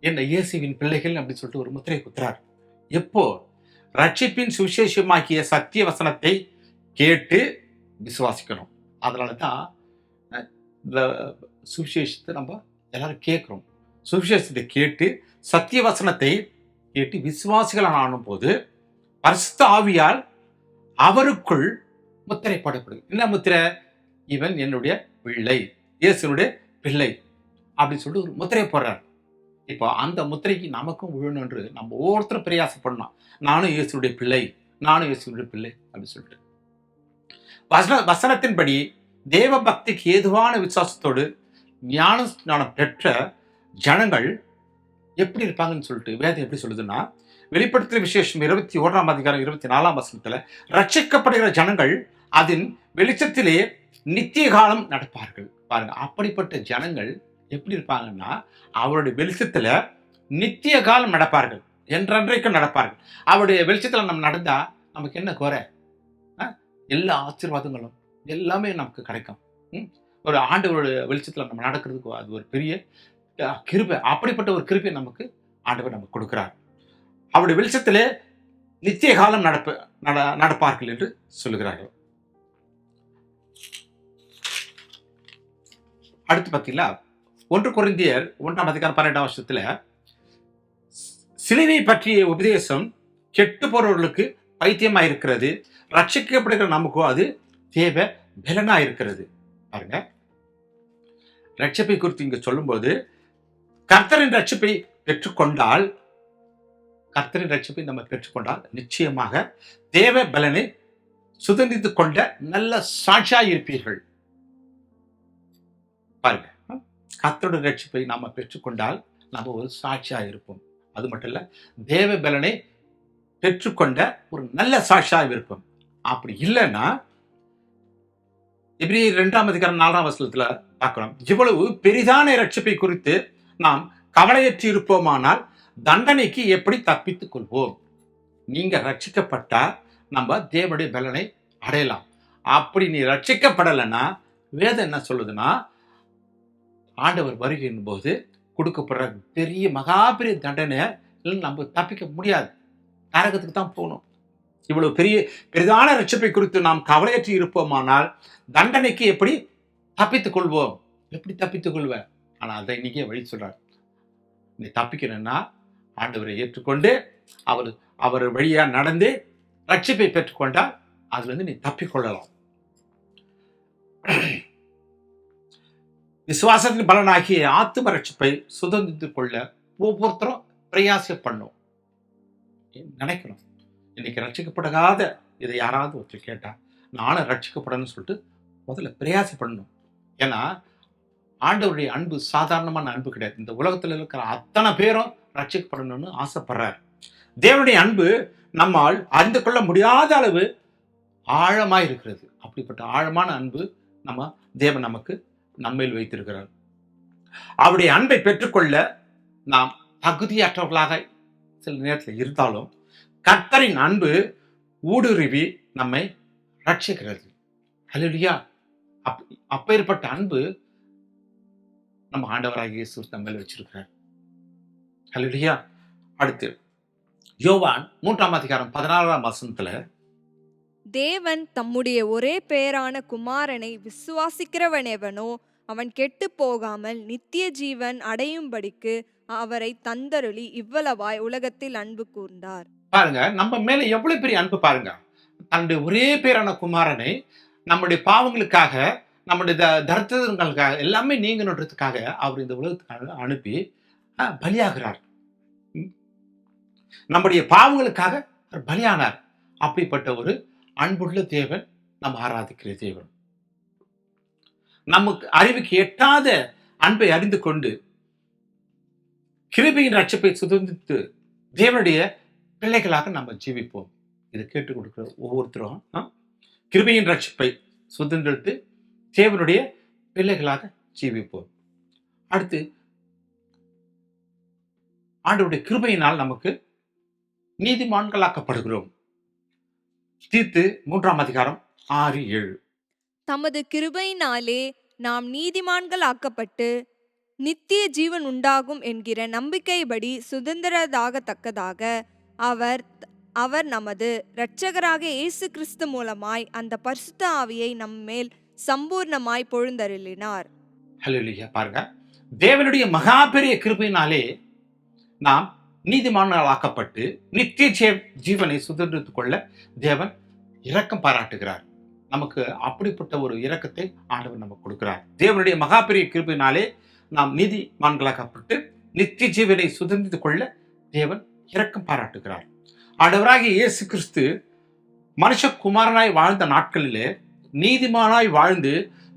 என்ன இயேசுவின் பிள்ளைகள் அப்படின்னு சொல்லிட்டு ஒரு முத்திரை குத்துறார். எப்போ? ரட்சிப்பின் சுவிசேஷமாக்கிய சத்திய வசனத்தை கேட்டு விசுவாசிக்கணும். அதனால தான் இந்த சுவிசேஷத்தை நம்ம எல்லாரும் கேட்குறோம். சுவிசேஷத்தை கேட்டு சத்திய வசனத்தை கேட்டு விசுவாசிகள் ஆனும் போது பரிசுத்த ஆவியால் அவருக்குள் முத்திரை போடப்படுது. என்ன முத்திரை? இவன் என்னுடைய பிள்ளை, இயேசுனுடைய பிள்ளை அப்படின்னு சொல்லிட்டு ஒரு முத்திரை போடுறார். இப்போ அந்த முத்திரைக்கு நமக்கும் விழணும் என்று நம்ம ஒவ்வொருத்தரும் பிரயாசப்படணும். நானும் இயேசுடைய பிள்ளை, நானும் இயேசுடைய பிள்ளை அப்படின்னு சொல்லிட்டு வசனத்தின்படி தேவ பக்திக்கு ஏதுவான விசுவாசத்தோடு ஞானம் பெற்ற ஜனங்கள் எப்படி இருப்பாங்கன்னு சொல்லிட்டு வேதம் எப்படி சொல்லுதுன்னா, வெளிப்படுத்துகிற விசேஷம் 21ஆம் அதிகாரம் 24ஆம் வசனத்துல, ரட்சிக்கப்படுகிற ஜனங்கள் அதன் வெளிச்சத்திலே நித்திய காலம் நடப்பார்கள். பாருங்க, அப்படிப்பட்ட ஜனங்கள் எப்படி இருப்பாங்கன்னா, அவருடைய வெளிச்சத்துல நித்திய காலம் நடப்பார்கள், என்றென்றைக்கும் நடப்பார்கள். அவருடைய வெளிச்சத்துல நம்ம நடந்தா நமக்கு என்ன குறை? எல்லா ஆசீர்வாதங்களும் எல்லாமே நமக்கு கிடைக்கும். ஒரு ஆண்டவருடைய வெளிச்சத்துல நம்ம நடக்கிறதுக்கு அது ஒரு பெரிய கிருபை. அப்படிப்பட்ட ஒரு கிருபை நமக்கு ஆண்டவர் நமக்கு கொடுக்கிறார். அவருடைய வெளிச்சத்திலே நித்திய காலம் நடப்பார்கள் என்று சொல்லுகிறார்கள். அடுத்து பார்த்தீங்களா, 1 கொரிந்தியர் 1ஆம் அதிகாரம் 12ஆம் வருஷத்துல, சிலுவை பற்றிய உபதேசம் கெட்டு போறவர்களுக்கு பைத்தியமா இருக்கிறது, ரட்சிக்கப்படுகிற நமக்கோ அது தேவ பலனா இருக்கிறது. பாருங்க, ரட்சிப்பை குறித்து இங்க சொல்லும்போது, கர்த்தரின் ரட்சிப்பை பெற்றுக்கொண்டால் நிச்சயமாக தேவ பலனை சுதந்திரித்துக் கொண்ட நல்ல சாட்சியாய் இருப்பீர்கள். பாருங்க, கர்த்தருடைய ரட்சிப்பை நாம பெற்றுக்கொண்டால் நம்ம ஒரு சாட்சியாக இருப்போம். அது மட்டும் இல்ல, தேவ பலனை பெற்றுக்கொண்ட ஒரு நல்ல சாட்சியாக இருப்போம். அப்படி இல்லைன்னா, எபிரேயர் 2ஆம் அதிகாரம் 4ஆம் வசனத்துல பார்க்கிறோம், இவ்வளவு பெரிதான ரட்சிப்பை குறித்து நாம் கவலையற்று இருப்போமானால் தண்டனைக்கு எப்படி தப்பித்துக் கொள்வோம்? நீங்க ரட்சிக்கப்பட்டா நம்ம தேவனுடைய பலனை அடையலாம். அப்படி நீ ரட்சிக்கப்படலைன்னா வேதம் என்ன சொல்லுதுன்னா, ஆண்டவர் வருகையின் போது கொடுக்கப்படுற பெரிய மகாபெரிய தண்டனை நம்ம தப்பிக்க முடியாது, நரகத்துக்கு தான் போகணும். இவ்வளவு பெரிதான ரட்சிப்பை குறித்து நாம் கவலையற்று இருப்போமானால் தண்டனைக்கு எப்படி தப்பித்துக் கொள்வோம்? எப்படி தப்பித்துக் கொள்வ? ஆனா அதை இன்னைக்கே வழி சொல்றார். நீ தப்பிக்கணும்னா ஆண்டவரை ஏற்றுக்கொண்டு அவர் வழியா நடந்து ரட்சிப்பை பெற்றுக்கொண்டால் அதுல இருந்து நீ தப்பிக்கொள்ளலாம். விசுவாசத்தின் பலனாகிய ஆத்தும ரட்சிப்பை சுதந்திரித்துக் கொள்ள ஒவ்வொருத்தரும் பிரயாசம் பண்ணும். நினைக்கணும், இன்னைக்கு ரட்சிக்கப்படாத இதை யாராவது ஒருத்தர் கேட்டா நானும் ரட்சிக்கப்படணும்னு சொல்லிட்டு முதல்ல பிரயாசப்படணும். ஏன்னா ஆண்டவருடைய அன்பு சாதாரணமான அன்பு கிடையாது. இந்த உலகத்தில் இருக்கிற அத்தனை பேரும் ரட்சிக்கப்படணும்னு ஆசைப்படுறார். தேவனுடைய அன்பு நம்மால் அறிந்து கொள்ள முடியாத அளவு ஆழமா இருக்கிறது. அப்படிப்பட்ட ஆழமான அன்பு தேவன் நமக்கு நம்மேல் வைத்திருக்கிறார். அவருடைய அன்பை பெற்றுக்கொள்ள நாம் தகுதியற்றவர்களாக சில நேரத்தில் இருந்தாலும் கர்த்தரின் அன்பு ஊடுருவி நம்மை ரட்சிக்கிறது. ஹல்லேலூயா! அப்பேற்பட்ட அன்பு நம்ம ஆண்டவராகிய இயேசு நம்ம மேல் வச்சிருக்கிறார். ஹல்லேலூயா! அடுத்து யோவான் 3ஆம் அதிகாரம் 16ஆம் வசனத்துல, தேவன் தம்முடைய ஒரே பேரான குமாரனை விசுவாசிக்கிறவனெவனோ அவன் கெட்டு போகாமல் நித்திய ஜீவன் அடையும்படிக்கு அவரை தந்தருளி இவ்வளவாய் உலகத்தில் அன்பு கூர்ந்தார். பாருங்க, நம்ம மேல எவ்வளவு பெரிய அன்பு பாருங்க. தன்னுடைய ஒரே பேரான குமாரனை நம்முடைய பாவங்களுக்காக, நம்முடைய தரித்திரங்களுக்காக, எல்லாமே நீங்கணுன்றதுக்காக அவர் இந்த உலகத்துக்காக அனுப்பி பலியாகிறார். நம்முடைய பாவங்களுக்காக அவர் பலியானார். அப்படிப்பட்ட ஒரு அன்புள்ள தேவன் நம்ம ஆராதிக்கிற தேவன். நமக்கு அறிவுக்கு எட்டாத அன்பை அறிந்து கொண்டு கிருபையின் ரட்சிப்பை சுதந்திரித்து தேவனுடைய பிள்ளைகளாக நம்ம ஜீவிப்போம். இதை கேட்டுக் கொடுக்கிற ஒவ்வொருத்தரும் கிருபையின் ரட்சிப்பை சுதந்திரித்து தேவனுடைய பிள்ளைகளாக ஜீவிப்போம். அடுத்து ஆண்டவருடைய கிருபையினால் நமக்கு நீதிமான்களாக்கப்படுகிறோம். தீத்து 3ஆம் அதிகாரம் 6-7. தமது கிருபையினாலே நாம் நீதிமான்கள் ஆக்கப்பட்டு நித்திய ஜீவன் உண்டாகும் என்கிற நம்பிக்கைப்படி சுதந்திரதாகத்தக்கதாக அவர் நமது இரட்சகராக இயேசு கிறிஸ்து மூலமாய் அந்த பரிசுத்த ஆவியை நம்மேல் சம்பூர்ணமாய் பொழுந்தருளினார். ஹல்லேலூயா! பாருங்க, தேவனுடைய மகா பெரிய கிருபையினாலே நாம் நீதிமான்கள் ஆக்கப்பட்டு நித்திய ஜீவனை சுதந்திரித்துக் கொள்ள தேவன் இரக்கம் பாராட்டுகிறார். நமக்கு அப்படிப்பட்ட ஒரு இரக்கத்தை ஆண்டவர் நமக்கு கொடுக்கிறார். தேவனுடைய மகா பெரிய கிருபையினாலே நாம் நீதிமான்களாக்கப்பட்டு நித்திய ஜீவனை சுதந்திரித்துக் கொள்ள தேவன் இரக்கம் பாராட்டுகிறார். ஆண்டவராகிய இயேசு கிறிஸ்து மனுஷகுமாரனாய் வாழ்ந்த நாட்களிலே நீதிமானாய் வாழ்ந்து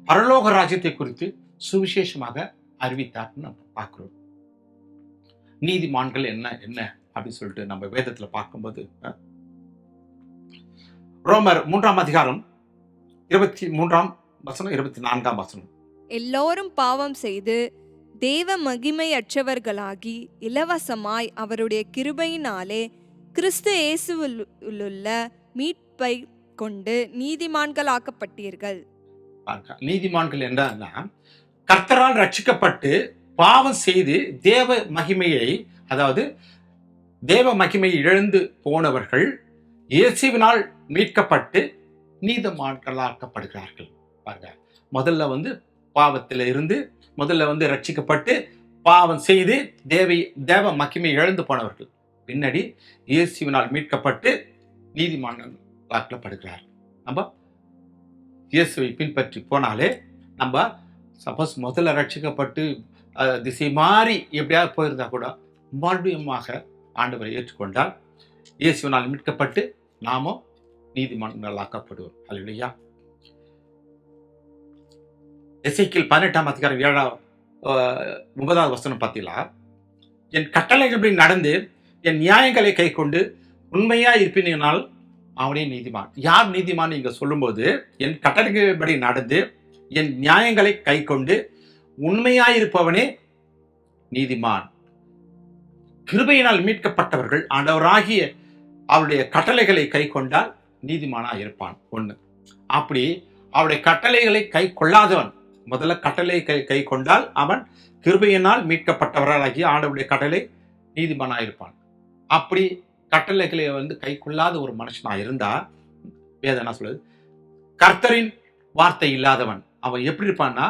பரலோக ராஜ்யத்தை குறித்து சுவிசேஷமாக அறிவித்தார்னு நம்ம பார்க்கிறோம். நீதிமான்கள் என்ன என்ன அப்படின்னு சொல்லிட்டு நம்ம வேதத்துல பார்க்கும்போது ரோமர் 3ஆம் அதிகாரம் 23ஆம் வசனம் 24ஆம் வசனம். எல்லோரும் பாவம் செய்து தேவ மகிமையற்றவர்களாகி இலவசமாய் அவருடைய கிருபையினாலே கிறிஸ்து இயேசுவிலுள்ள மீட்பை கொண்டு நீதிமான்களாக்கப்பட்டீர்கள். பாருங்க, நீதிமான்கள் என்னன்னா கர்த்தரால் ரட்சிக்கப்பட்டு பாவம் செய்து தேவ மகிமையை, அதாவது தேவ மகிமையை இழந்து போனவர்கள் இயேசுவினால் மீட்கப்பட்டு நீதிமான்களாக்கப்படுகிறார்கள். பாருங்க, முதல்ல பாவத்தில் இருந்து முதல்ல ரட்சிக்கப்பட்டு பாவம் செய்து தேவ மகிமை இழந்து போனவர்கள் பின்னாடி இயேசுவினால் மீட்கப்பட்டு நீதிமான்களாக்கப்படுகிறார். நம்ம இயேசுவை பின்பற்றி போனாலே, நம்ம சப்போஸ் முதல்ல ரட்சிக்கப்பட்டு திசை மாறி எப்படியாவது போயிருந்தா கூட மறுபடியுமாக ஆண்டவரை ஏற்றுக்கொண்டால் இயேசுவினால் மீட்கப்பட்டு நாமும் நீதிமான்களாக்கப்படுவோம். அல்லேலூயா. எசேக்கியேல் 18ஆம் அதிகாரம் 9வது வசனம் பார்த்தீங்களா? என் கட்டளைகளின்படி நடந்து என் நியாயங்களை கை கொண்டு உண்மையா இருப்பினால் அவனே நீதிமான். யார் நீதிமான் இங்க சொல்லும்போது, என் கட்டளைகளின்படி நடந்து என் நியாயங்களை கை கொண்டு உண்மையாயிருப்பவனே நீதிமான். கிருபையினால் மீட்கப்பட்டவர்கள் ஆண்டவராகிய அவருடைய கட்டளைகளை கை கொண்டால் நீதிமானா இருப்பான். ஒண்ணு. அப்படி அவருடைய கட்டளைகளை கை கொள்ளாதவன், முதல்ல கட்டளை கை கொண்டால் அவன் கிருபையினால் மீட்கப்பட்டவராகிய ஆண்டவருடைய கட்டளை நீதிமானா இருப்பான். அப்படி கட்டளைகளை கை கொள்ளாத ஒரு மனுஷனா இருந்தா வேதம் என்ன சொல்லுது? கர்த்தரின் வார்த்தை இல்லாதவன் அவன் எப்படி இருப்பான்னா,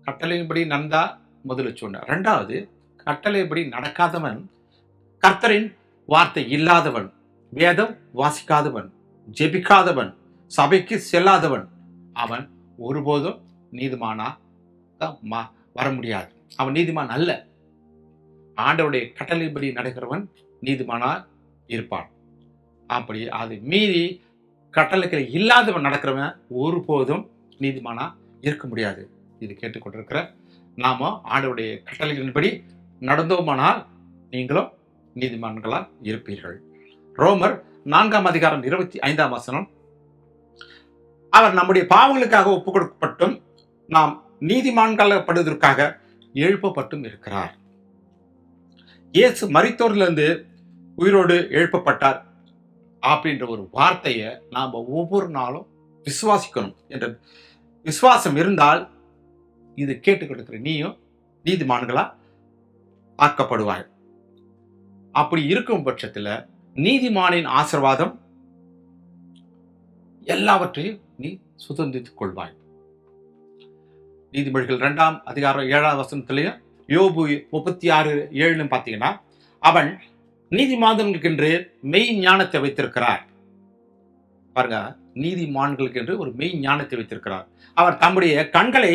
கட்டளையின்படி நடந்தா முதல்ல சொன்ன. ரெண்டாவது, கட்டளைப்படி நடக்காதவன் கர்த்தரின் வார்த்தை இல்லாதவன், வேதம் வாசிக்காதவன், ஜெபிக்காதவன், சபைக்கு செல்லாதவன், அவன் ஒருபோதும் நீதிமானா வர முடியாது. அவன் நீதிமான் அல்ல. ஆண்டவருடைய கட்டளைப்படி நடக்கிறவன் நீதிமானா இருப்பான். அப்படி அதை மீறி கட்டளைகள் இல்லாதவன் நடக்கிறவன் ஒருபோதும் நீதிமானா இருக்க முடியாது. இது கேட்டுக்கொண்டிருக்கிற நாம ஆண்டவருடைய கட்டளைகளின்படி நடந்தோமானால் நீங்களும் நீதிமான்களா இருப்பீர்கள். ரோமர் 4ஆம் அதிகாரம் 25ஆம் வசனம். அவர் நம்முடைய பாவங்களுக்காக ஒப்புக் கொடுக்கப்பட்டும் நாம் நீதிமான்களாக்கப்படுவதற்காக எழுப்பப்பட்டும் இருக்கிறார். இயேசு மரித்தோரிலிருந்து உயிரோடு எழுப்பப்பட்டார் அப்படின்ற ஒரு வார்த்தையை நாம் ஒவ்வொரு நாளும் விசுவாசிக்கணும். என்ற விசுவாசம் இருந்தால் இது கேட்டுக்கொடுக்கிற நீயும் நீதிமான்களா ஆக்கப்படுவாய். அப்படி இருக்கும் பட்சத்தில் நீதிமானின் ஆசீர்வாதம் எல்லாவற்றையும் நீ சுதந்திரித்துக் கொள்வாய். நீதிமொழிகள் 2ஆம் அதிகாரம் 7ஆம் வசனத்திலையும் யோபு 36:7 பார்த்தீங்கன்னா, அவன் நீதிமான்களுக்கென்று மெய் ஞானத்தை வைத்திருக்கிறார். பாருங்க, நீதிமான்களுக்கென்று ஒரு மெய் ஞானத்தை வைத்திருக்கிறார். அவர் தம்முடைய கண்களை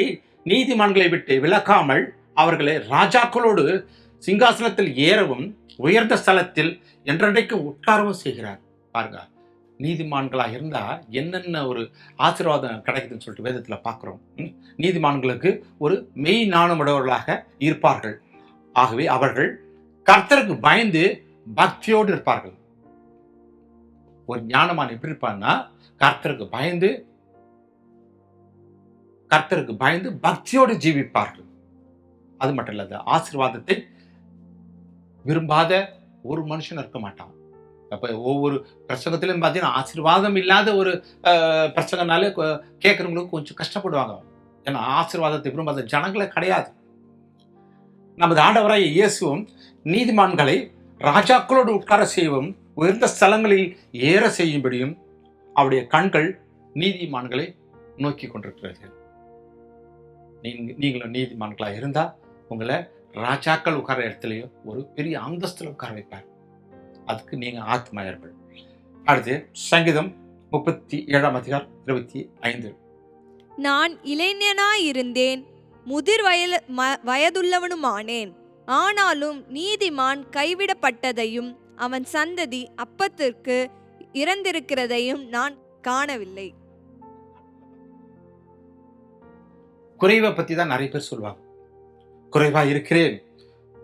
நீதிமான்களை விட்டு விலக்காமல் அவர்களை ராஜாக்களோடு சிங்காசனத்தில் ஏறவும் உயர்ந்த ஸ்தலத்தில் என்றென்றைக்கு உட்காரவும் செய்கிறார். பாருங்க, நீதிமான்களா இருந்தா என்னென்ன ஒரு ஆசீர்வாதம் கிடைக்குதுன்னு சொல்லிட்டு வேதத்துல பார்க்கிறோம். நீதிமான்களுக்கு ஒரு மெய் ஞானமுடையவர்களாக இருப்பார்கள். ஆகவே அவர்கள் கர்த்தருக்கு பயந்து பக்தியோடு இருப்பார்கள். ஒரு ஞானமான் எப்படி இருப்பான்னா, கர்த்தருக்கு பயந்து பக்தியோடு ஜீவிப்பார்கள். அது மட்டும் இல்ல, ஆசீர்வாதத்தை விரும்பாத ஒரு மனுஷன் இருக்க மாட்டான். அப்ப ஒவ்வொரு பிரசங்கத்திலும் பார்த்தீங்கன்னா ஆசீர்வாதம் இல்லாத ஒரு பிரசங்கனாலே கேட்கறவங்களுக்கு கொஞ்சம் கஷ்டப்படுவாங்க. ஏன்னா ஆசீர்வாதத்தை விரும்பாத ஜனங்களே கிடையாது. நமது ஆண்டவராகிய இயேசுவும் நீதிமான்களை ராஜாக்களோடு உட்கார செய்யவும் உயர்ந்த ஸ்தலங்களில் ஏற செய்யும்படியும் அவருடைய கண்கள் நீதிமான்களை நோக்கி கொண்டிருக்கிறது. நீங்களும் நீதிமான்களா இருந்தா உங்களை ராஜாக்கள் உட்கார இடத்துலயும் ஒரு பெரிய அந்தஸ்துல உட்கார வைப்பார். அதுக்கு நீங்க ஆத்மாயர்கள். அடுத்து சங்கீதம் 37ஆம் அதிகாரம் 25. நான் இளைஞனாயிருந்தேன், முதிர் வயதுள்ளவனுமானேன். ஆனாலும் நீதிமான் கைவிடப்பட்டதையும் அவன் சந்ததி அப்பத்திற்கு இறந்திருக்கிறதையும் நான் காணவில்லை. குறைவை பத்தி தான் நிறைய பேர் சொல்லுவாங்க. குறைவா இருக்கிறேன்,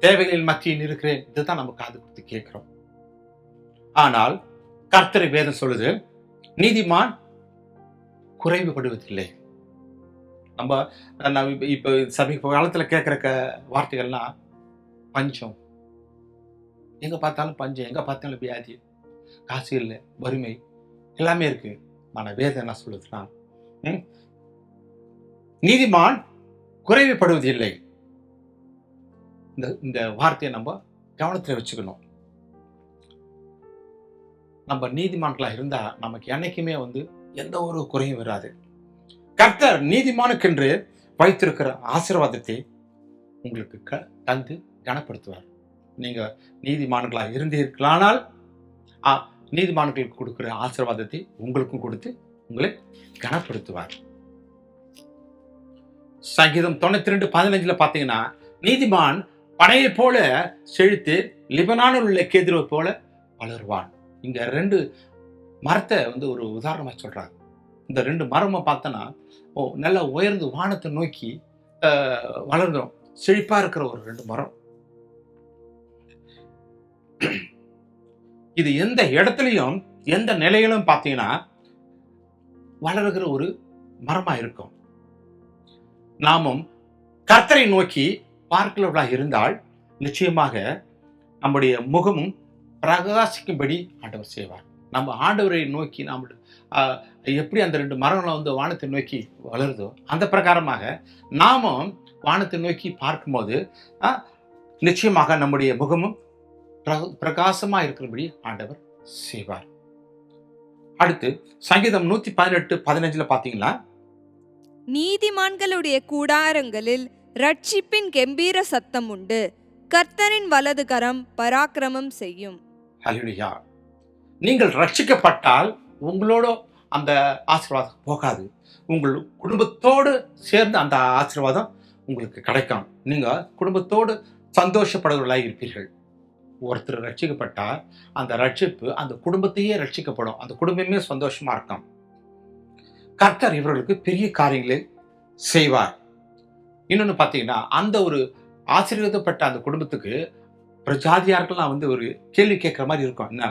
தேவைகளின் மத்தியில் இருக்கிறேன், இதுதான் நம்ம காது கொடுத்து கேட்கிறோம். ஆனால் கர்த்தரை வேதம் சொல்லுது, நீதிமான் குறைவுபடுவதில்லை. நம்ம இப்ப சமீப காலத்துல கேட்கிற வார்த்தைகள்லாம் பஞ்சம், எங்க பார்த்தாலும் பஞ்சம், எங்க பார்த்தாலும் வியாதி, காசு இல்லை, வறுமை, எல்லாமே இருக்கு. ஆனா வேதம் என்ன சொல்லுதுன்னா, நீதிமான் குறைவுபடுவதில்லை. இந்த வார்த்தையை நம்ம கவனத்தில் வச்சுக்கணும். நம்ம நீதிமான்களா இருந்தா நமக்கு என்னைக்குமே எந்த ஒரு குறையும் வராது. கர்த்தர் நீதிமானுக்கென்று வைத்திருக்கிற ஆசீர்வாதத்தை உங்களுக்கு தந்து கனப்படுத்துவார். நீங்க நீதிமான்களா இருந்தீர்களானால் நீதிமான்களுக்கு கொடுக்கிற ஆசீர்வாதத்தை உங்களுக்கும் கொடுத்து உங்களை கனப்படுத்துவார். சங்கீதம் 92:15 பாத்தீங்கன்னா, நீதிமான் பனையை போல செழித்து லிபனானில் உள்ள கேதுருவை போல வளருவான். இங்க 2 மரத்தை ஒரு உதாரணமா சொல்றாங்க. இந்த 2 மரமா பார்த்தோன்னா, நல்லா உயர்ந்து வானத்தை நோக்கி வளர்ந்துடும், செழிப்பா இருக்கிற ஒரு 2 மரம். இது எந்த இடத்துலையும் எந்த நிலையிலும் பார்த்தீங்கன்னா வளர்கிற ஒரு மரமா இருக்கும். நாமும் கர்த்தரை நோக்கி பார்க்கிறவர்களாக இருந்தால் நிச்சயமாக நம்முடைய முகமும் பிரகாசிக்கும்படி ஆண்டவர் செய்வார். நம்ம ஆண்டவரை நோக்கி எப்படி அந்த 2 மரங்களும் வானத்தை நோக்கி வளருதோ அந்த பிரகாரமாக நாமும் வானத்தை நோக்கி பார்க்கும்போது நிச்சயமாக நம்முடைய முகமும் பிரகாசமா இருக்கிறபடி ஆண்டவர் செய்வார். அடுத்து சங்கீதம் 118:15 பாத்தீங்களா, நீதிமான்களுடைய கூடாரங்களில் ரட்சிப்பின் கெம்பீர சத்தம் உண்டு, கர்த்தரின் வலது கரம் பராக்கிரமம் செய்யும். ஹல்லேலூயா. நீங்கள் ரட்சிக்கப்பட்டால் உங்களோட அந்த ஆசீர்வாதம் போகாது, உங்கள் குடும்பத்தோடு சேர்ந்து அந்த ஆசீர்வாதம் உங்களுக்கு கிடைக்கும். நீங்க குடும்பத்தோடு சந்தோஷப்படுவர்களாக இருப்பீர்கள். ஒருத்தர் ரட்சிக்கப்பட்டா அந்த ரட்சிப்பு அந்த குடும்பத்தையே ரட்சிக்கப்படும், அந்த குடும்பமே சந்தோஷமா இருக்கும். கர்த்தர் இவர்களுக்கு பெரிய காரியங்களை செய்வார். இன்னொன்னு பாத்தீங்கன்னா, அந்த ஒரு ஆசீர்வாதப்பட்ட அந்த குடும்பத்துக்கு பிரஜாதியார்கள்லாம் ஒரு கேள்வி கேட்கிற மாதிரி இருக்கும். என்ன,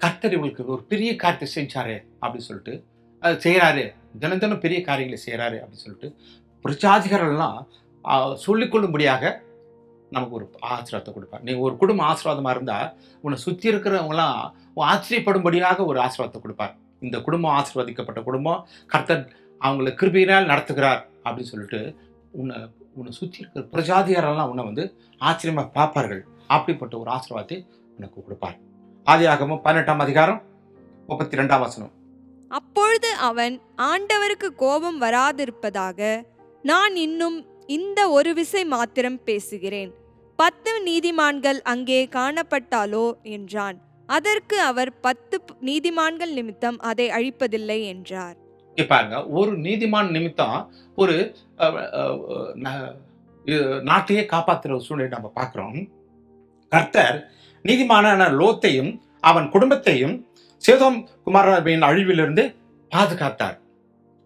கர்த்தர் இவங்களுக்கு ஒரு பெரிய காரியத்தை செஞ்சாரு அப்படின்னு சொல்லிட்டு செய்யறாரு, தினம் தினம் பெரிய காரியங்களை செய்யறாரு அப்படின்னு சொல்லிட்டு பிரஜாதிகாரெல்லாம் சொல்லிக்கொள்ளும்படியாக நமக்கு ஒரு ஆசீர்வாதத்தை கொடுப்பார். நீங்க ஒரு குடும்பம் ஆசீர்வாதமா இருந்தா உன்னை சுத்தி இருக்கிறவங்களாம் ஆச்சரியப்படும்படியாக ஒரு ஆசீர்வாதத்தை கொடுப்பார். இந்த குடும்பம் ஆசீர்வதிக்கப்பட்ட குடும்பம், கர்த்தர் அவங்களை கிருபையினால் நடத்துகிறார் அப்படின்னு சொல்லிட்டு உன்னை சுற்றி இருக்கிற பிரஜாதிகாரெல்லாம் உன்னை ஆச்சரியமா பார்ப்பார்கள். அப்படிப்பட்ட ஒரு ஆசீர்வாதத்தை உனக்கு கொடுப்பார். ஆதியாகமம் 18:32. அப்பொழுது அவன், ஆண்டவருக்கு கோபம் வராதிருப்பதாக நான் இன்னும் இந்த ஒரு விசை மாத்திரம் பேசுகிறேன், 10 நீதிமான்கள் அங்கே காணப்பட்டாலோ என்றான். அதற்கு அவர் 10 நீதிமான்கள் நிமித்தம் அதை அழிப்பதில்லை என்றார். பாருங்க, ஒரு நீதிமான் நிமித்தம் ஒரு நாட்டையே காப்பாற்றுற சூழ்நிலை நம்ம பார்க்கிறோம். கர்த்தர் நீதிமானான லோத்தையும் அவன் குடும்பத்தையும் சேதோம் குமாரவின் அழிவிலிருந்து பாதுகாத்தார்.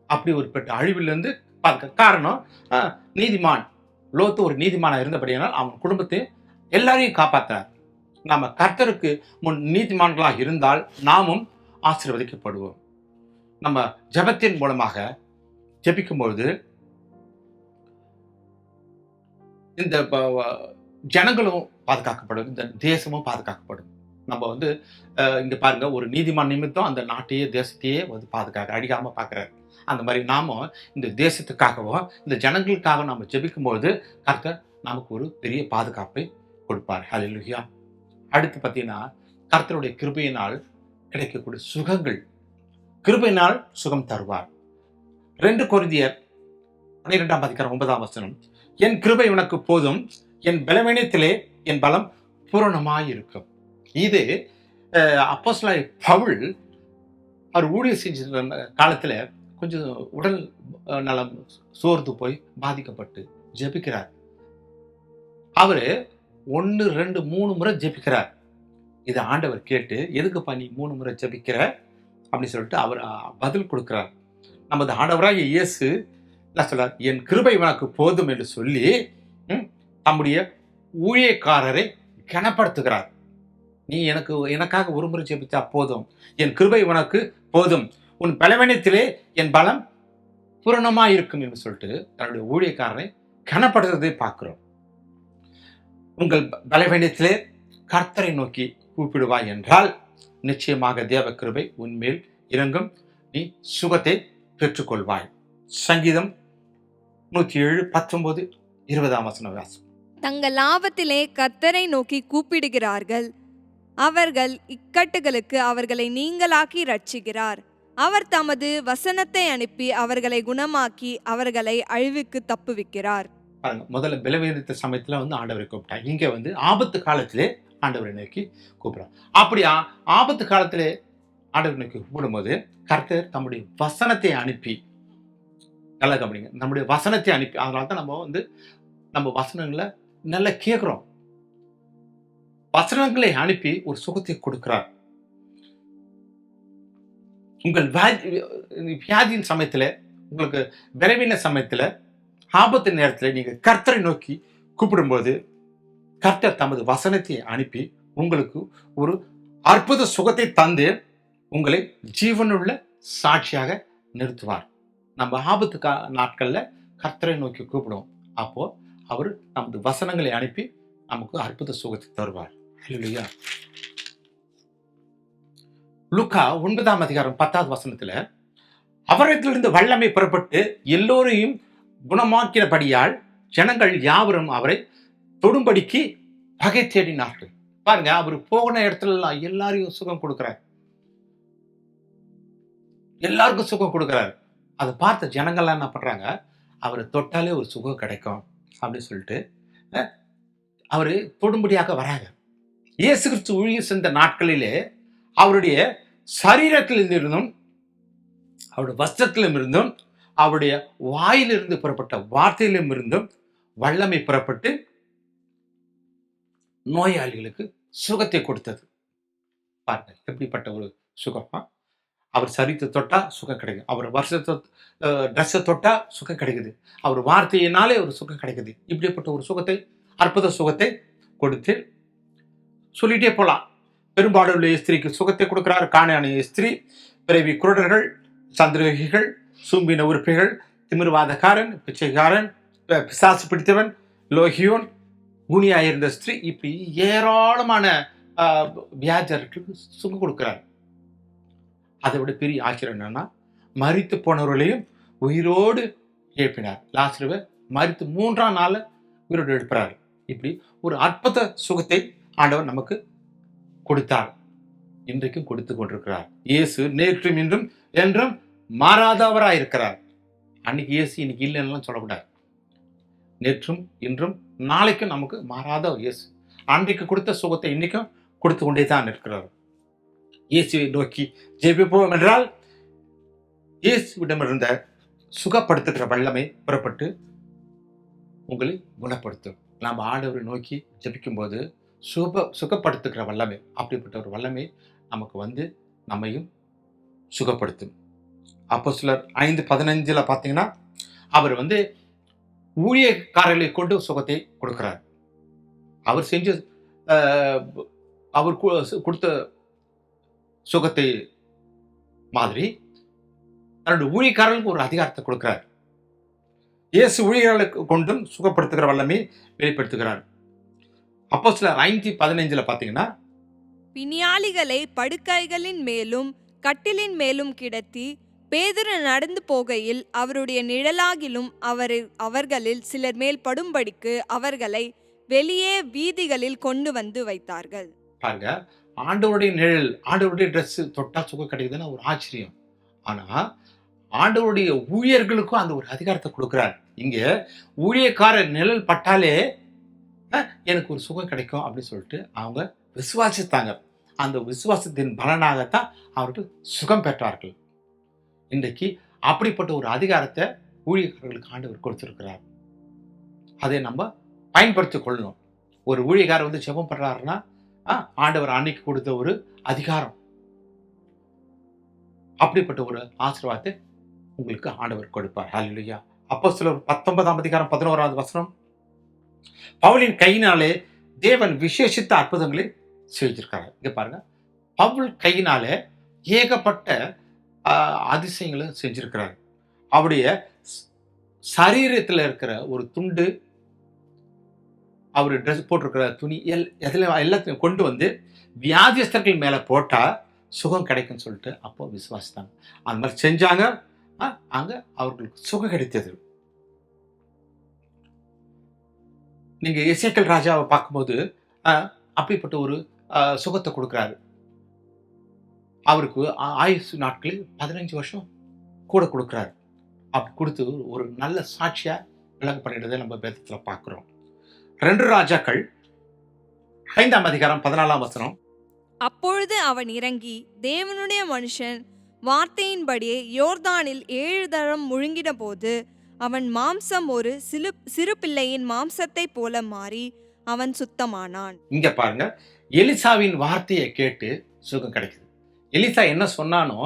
அப்படி ஒரு பெற்ற அழிவிலிருந்து காரணம் நீதிமான் லோத்து ஒரு நீதிமானா இருந்தபடியானால் அவன் குடும்பத்தையும் எல்லாரையும் காப்பாற்றார். நாம கர்த்தருக்கு முன் நீதிமான்களாக இருந்தால் நாமும் ஆசீர்வதிக்கப்படுவோம். நம்ம ஜெபத்தின் மூலமாக ஜெபிக்கும்பொழுது இந்த ஜனங்களும் பாதுகாக்கப்படும், இந்த தேசமும் பாதுகாக்கப்படும். நம்ம இங்க பாருங்க, ஒரு நீதிமான் நிமித்தம் அந்த நாட்டையே தேசத்தையே பாதுகாக்க அழிக்காம பார்க்கிறார். அந்த மாதிரி நாமும் இந்த தேசத்துக்காகவும் இந்த ஜனங்களுக்காகவும் நம்ம ஜெபிக்கும்போது கர்த்தர் நமக்கு ஒரு பெரிய பாதுகாப்பை கொடுப்பார். ஹல்லேலூயா. அடுத்து பார்த்தீங்கன்னா, கர்த்தருடைய கிருபையினால் கிடைக்கக்கூடிய சுகங்கள், கிருபையினால் சுகம் தருவார். 2 கொரிந்தியர் 12:9, என் கிருபை உனக்கு போதும், என் பலவீனத்திலே என் பலம் பூரணமாயிருக்கும். இது அப்போஸ்தலனாகிய பவுல் அவர் ஊழியம் செஞ்ச காலத்துல கொஞ்சம் உடல் நலம் சோர்ந்து போய் பாதிக்கப்பட்டு ஜெபிக்கிறார். அவரு 1, 2, 3 முறை ஜெபிக்கிறார். இதை ஆண்டவர் கேட்டு, எதுக்குப்பா நீ 3 முறை ஜெபிக்கிற அப்படின்னு சொல்லிட்டு அவர் பதில் கொடுக்கிறார். நமது ஆண்டவராகிய இயேசு என்ன சொல்றார்? என் கிருபை உனக்கு போதும் என்று சொல்லி தம்முடைய ஊழியக்காரரை கனப்படுத்துகிறார். நீ எனக்காக ஒரு முறை ஜெபித்தா போதும், என் கிருபை உனக்கு போதும், உன் பலவீனத்திலே என் பலம் பூரணமாக இருக்கும் என்று சொல்லிட்டு தன்னுடைய ஊழியக்காரரை கனப்படுத்துவதை பார்க்கிறோம். உங்கள் பலவீனத்திலே கர்த்தரை நோக்கி கூப்பிடுவாய் என்றால் நிச்சயமாக தேவ கிருபை உன்மேல் இறங்கும், நீ சுகத்தை பெற்றுக்கொள்வாய். சங்கீதம் 107:19-20 வாசம். தங்கள் லாபத்திலே கர்த்தரை நோக்கி கூப்பிடுகிறார்கள், அவர்கள் இக்கட்டுகளுக்கு அவர்களை நீங்களாக்கி ரட்சிக்கிறார். அவர் தமது வசனத்தை அனுப்பி அவர்களை குணமாக்கி அவர்களை அழிவுக்கு தப்புவிக்கிறார். பாருங்க, முதல்ல பலவீனத்த சமயத்துல ஆண்டவரை கூப்பிட்டாங்க. இங்க ஆபத்து காலத்திலே ஆண்டவரை நோக்கி கூப்பிடுறார். அப்படி ஆபத்து காலத்திலே ஆண்டவரை நோக்கி கூப்பிடும்போது கர்த்தர் தம்முடைய வசனத்தை அனுப்பி, நல்லா கவனிங்க, நம்முடைய வசனத்தை அனுப்பி, அதனால தான் நம்ம வசனங்களை நல்லா கேட்கிறோம். வசனங்களை அனுப்பி ஒரு சுகத்தை கொடுக்கிறார். உங்கள் வியாதியின் சமயத்துல, உங்களுக்கு பலவீன சமயத்துல, ஆபத்து நேரத்தில் நீங்க கர்த்தரை நோக்கி கூப்பிடும்போது கர்த்தர் தமது வசனத்தை அனுப்பி உங்களுக்கு ஒரு அற்புத சுகத்தை தந்து உங்களை ஜீவனுள்ள சாட்சியாக நிறுத்துவார். நம்ம ஆபத்து நாட்கள்ல கர்த்தரை நோக்கி கூப்பிடுவோம். அப்போ அவர் நமது வசனங்களை அனுப்பி நமக்கு அற்புத சுகத்தை தருவார். ஹல்லேலூயா. லூக்கா 9:10 அவரிடத்திலிருந்து வல்லமை புறப்பட்டு எல்லோரையும் குணமாக்கினபடியால் ஜனங்கள் யாவரும் அவரை தொடும்படிக்கு பகை தேடினார்கள். பாருங்க, அவர் போன இடத்துல எல்லாரையும் சுகம் கொடுக்கிறார், எல்லாருக்கும் சுகம் கொடுக்கிறார். அதை பார்த்த ஜனங்கள்லாம் என்ன பண்றாங்க? அவரை தொட்டாலே ஒரு சுகம் கிடைக்கும் அப்படின்னு சொல்லிட்டு அவரு தொடும்படியாக வராங்க. இயேசு கிறிஸ்து ஊழியம் சென்ற நாட்களிலே அவருடைய சரீரத்திலிருந்து இருந்தும் அவருடைய வஸ்திரத்திலும் இருந்தும் அவருடைய வாயிலிருந்து புறப்பட்ட வார்த்தையிலும் இருந்தும் வல்லமை புறப்பட்டு நோயாளிகளுக்கு சுகத்தை கொடுத்தது. பாருங்க, எப்படிப்பட்ட ஒரு சுகமா! அவர் சரீரத்தை தொட்டா சுகம் கிடைக்கும், அவர் வருஷத்தை ட்ரெஸ்ஸை தொட்டா சுகம் கிடைக்குது, அவர் வார்த்தையினாலே ஒரு சுகம் கிடைக்குது. இப்படிப்பட்ட ஒரு சுகத்தை, அற்புத சுகத்தை கொடுத்து சொல்லிட்டே போலாம். பெரும்பாலுள்ள ஸ்திரீக்கு சுகத்தை கொடுக்கிறார். காணானிய ஸ்திரீ, பிறவி குருடர்கள், சந்திரகிகள், சூம்பின உறுப்பிகள், திமிர்வாதக்காரன், பிச்சைக்காரன், பிசாசு பிடித்தவன், லோகியோன், குனியாயிருந்த ஸ்திரீ, இப்படி ஏராளமான வியாஜர்களுக்கு சுகம் கொடுக்கிறார். அதை விட பெரிய ஆச்சரியம் என்னன்னா, மரித்து போனவர்களையும் உயிரோடு எழுப்பினார். லாசருவை மரித்து 3ஆம் நாள் உயிரோடு எழுப்புறாரு. இப்படி ஒரு அற்புத சுகத்தை ஆண்டவர் நமக்கு கொடுத்தார், இன்றைக்கும் கொடுத்து கொண்டிருக்கிறார். இயேசு நேற்றும் இன்றும் என்றும் மாறாதவராக இருக்கிறார். அன்னைக்கு இயேசு இன்னைக்கு இல்லைன்னு சொல்லக்கூடாது. நேற்றும் இன்றும் நாளைக்கும் நமக்கு மாறாத இயேசு. அன்றைக்கு கொடுத்த சுகத்தை இன்னைக்கும் கொடுத்து கொண்டே தான் இருக்கிறார். இயேசுவை நோக்கி ஜெபிப்போம் என்றால் இயேசுவிடமிருந்த சுகப்படுத்துகிற வல்லமை புறப்பட்டு உங்களை குணப்படுத்தும். நாம் ஆண்டவரை நோக்கி ஜெபிக்கும் போது சுகப்படுத்துகிற வல்லமை, அப்படிப்பட்ட ஒரு வல்லமை நமக்கு நம்மையும் சுகப்படுத்தும். அப்போஸ்தலர் 5:15 பார்த்தீங்கன்னா, அவர் ஊழியக்காரர்களை கொண்டு சுகத்தை கொடுக்கிறார். அவர் செஞ்ச அவர் கொடுத்த சுகத்தை மாதிரி தன்னுடைய ஊழியக்காரர்களுக்கு ஒரு அதிகாரத்தை கொடுக்கிறார். இயேசு ஊழியர்களுக்கு கொண்டும் சுகப்படுத்துகிற வல்லமை வெளிப்படுத்துகிறார். அப்போஸ்தலர் 5:15 பார்த்தீங்கன்னா, பிணியாளிகளை படுக்கைகளின் மேலும் கட்டிலின் மேலும் கிடத்தி பேதுரு நடந்து போகையில் அவருடைய நிழலாகிலும் அவர்களில் சிலர் மேல் படும்படிக்கு அவர்களை வெளியே வீதிகளில் கொண்டு வந்து வைத்தார்கள். பாருங்க, ஆண்டவருடைய நிழல், ஆண்டவருடைய ட்ரெஸ் தொட்டா சுகம் கிடைக்குதுன்னு ஒரு ஆச்சரியம். ஆனா ஆண்டவருடைய ஊழியர்களுக்கும் அந்த ஒரு அதிகாரத்தை கொடுக்கிறார். இங்க ஊழியக்காரர் நிழல் பட்டாலே எனக்கு ஒரு சுகம் கிடைக்கும் அப்படின்னு சொல்லிட்டு அவங்க விசுவாசித்தாங்க. அந்த விசுவாசத்தின் பலனாகத்தான் அவர்கள் சுகம் பெற்றார்கள். இன்றைக்கு அப்படிப்பட்ட ஒரு அதிகாரத்தை ஊழியக்காரர்களுக்கு ஆண்டவர் கொடுத்திருக்கிறார். அதை நம்ம பயன்படுத்திக் கொள்ளணும். ஒரு ஊழியக்காரர் ஜெபம் பண்றாருன்னா ஆண்டவர் அன்னைக்கு கொடுத்த ஒரு அதிகாரம். அப்படிப்பட்ட ஒரு ஆசீர்வாதத்தை உங்களுக்கு ஆண்டவர் கொடுப்பார். ஹல்லேலூயா. அப்போஸ்தலர் 19:11 பவுலின் கையினாலே தேவன் விசேஷித்த அற்புதங்களை செஞ்சிருக்காரு. இங்க பாருங்க, பவுல் கையினாலே ஏகப்பட்ட அதிசயங்களை செஞ்சிருக்கிறார். அவருடைய சரீரத்தில் இருக்கிற ஒரு துண்டு, அவர் ட்ரெஸ் போட்டிருக்கிற துணி எல்லாத்தையும் கொண்டு வந்து வியாதிஸ்தர்கள் மேலே போட்டால் சுகம் கிடைக்கும்னு சொல்லிட்டு அப்போ விசுவாசித்தாங்க. அந்த மாதிரி செஞ்சாங்க. அங்கே அவர்களுக்கு சுகம் கிடைத்தது. நீங்கள் எசேக்கியேல் ராஜாவை பார்க்கும்போது அப்படிப்பட்ட ஒரு சுகத்தை கொடுக்குறாரு. அவருக்கு ஆயுசு நாட்களில் 15 வருஷம் கூட கொடுக்குறாரு. அப்படி கொடுத்து ஒரு நல்ல சாட்சியா விளங்க பண்ணிடுறதை நம்ம வேதத்தில் பார்க்குறோம். 2 ராஜாக்கள் 5:14. அப்பொழுது அவன் இறங்கி தேவனுடைய மனுஷன் வார்த்தையின்படியே யோர்தானில் 7 தரம் முழுங்கின போது அவன் மாம்சம் ஒரு சிறு பிள்ளையின் மாம்சத்தை போல மாறி அவன் சுத்தமானான். இங்க பாருங்க, எலிசாவின் வார்த்தையை கேட்டு சுகம் கிடைக்குது. எலிசா என்ன சொன்னானோ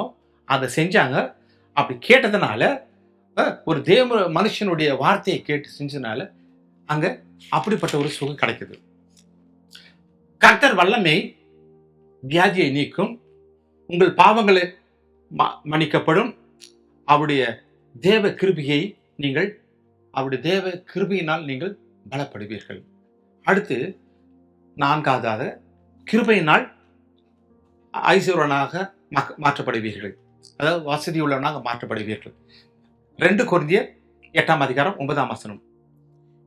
அதை செஞ்சாங்க. அப்படி கேட்டதுனால ஒரு தேவ மனுஷனுடைய வார்த்தையை கேட்டு செஞ்சதுனால அங்க அப்படிப்பட்ட ஒரு சுகம் கிடைக்குது. கர்த்தர் வல்லமை வியாதியை நீக்கும், உங்கள் பாவங்களை மன்னிக்கப்படும். அவருடைய தேவ கிருபையை நீங்கள் அவருடைய தேவ கிருபையினால் நீங்கள் பலப்படுவீர்கள். அடுத்து 4வது கிருபையினால் ஐஸ்வர்யனாக மாற்றப்படுவீர்கள், அதாவது வசதி உள்ளவனாக மாற்றப்படுவீர்கள். 2 கொரிந்தியர் 8:9.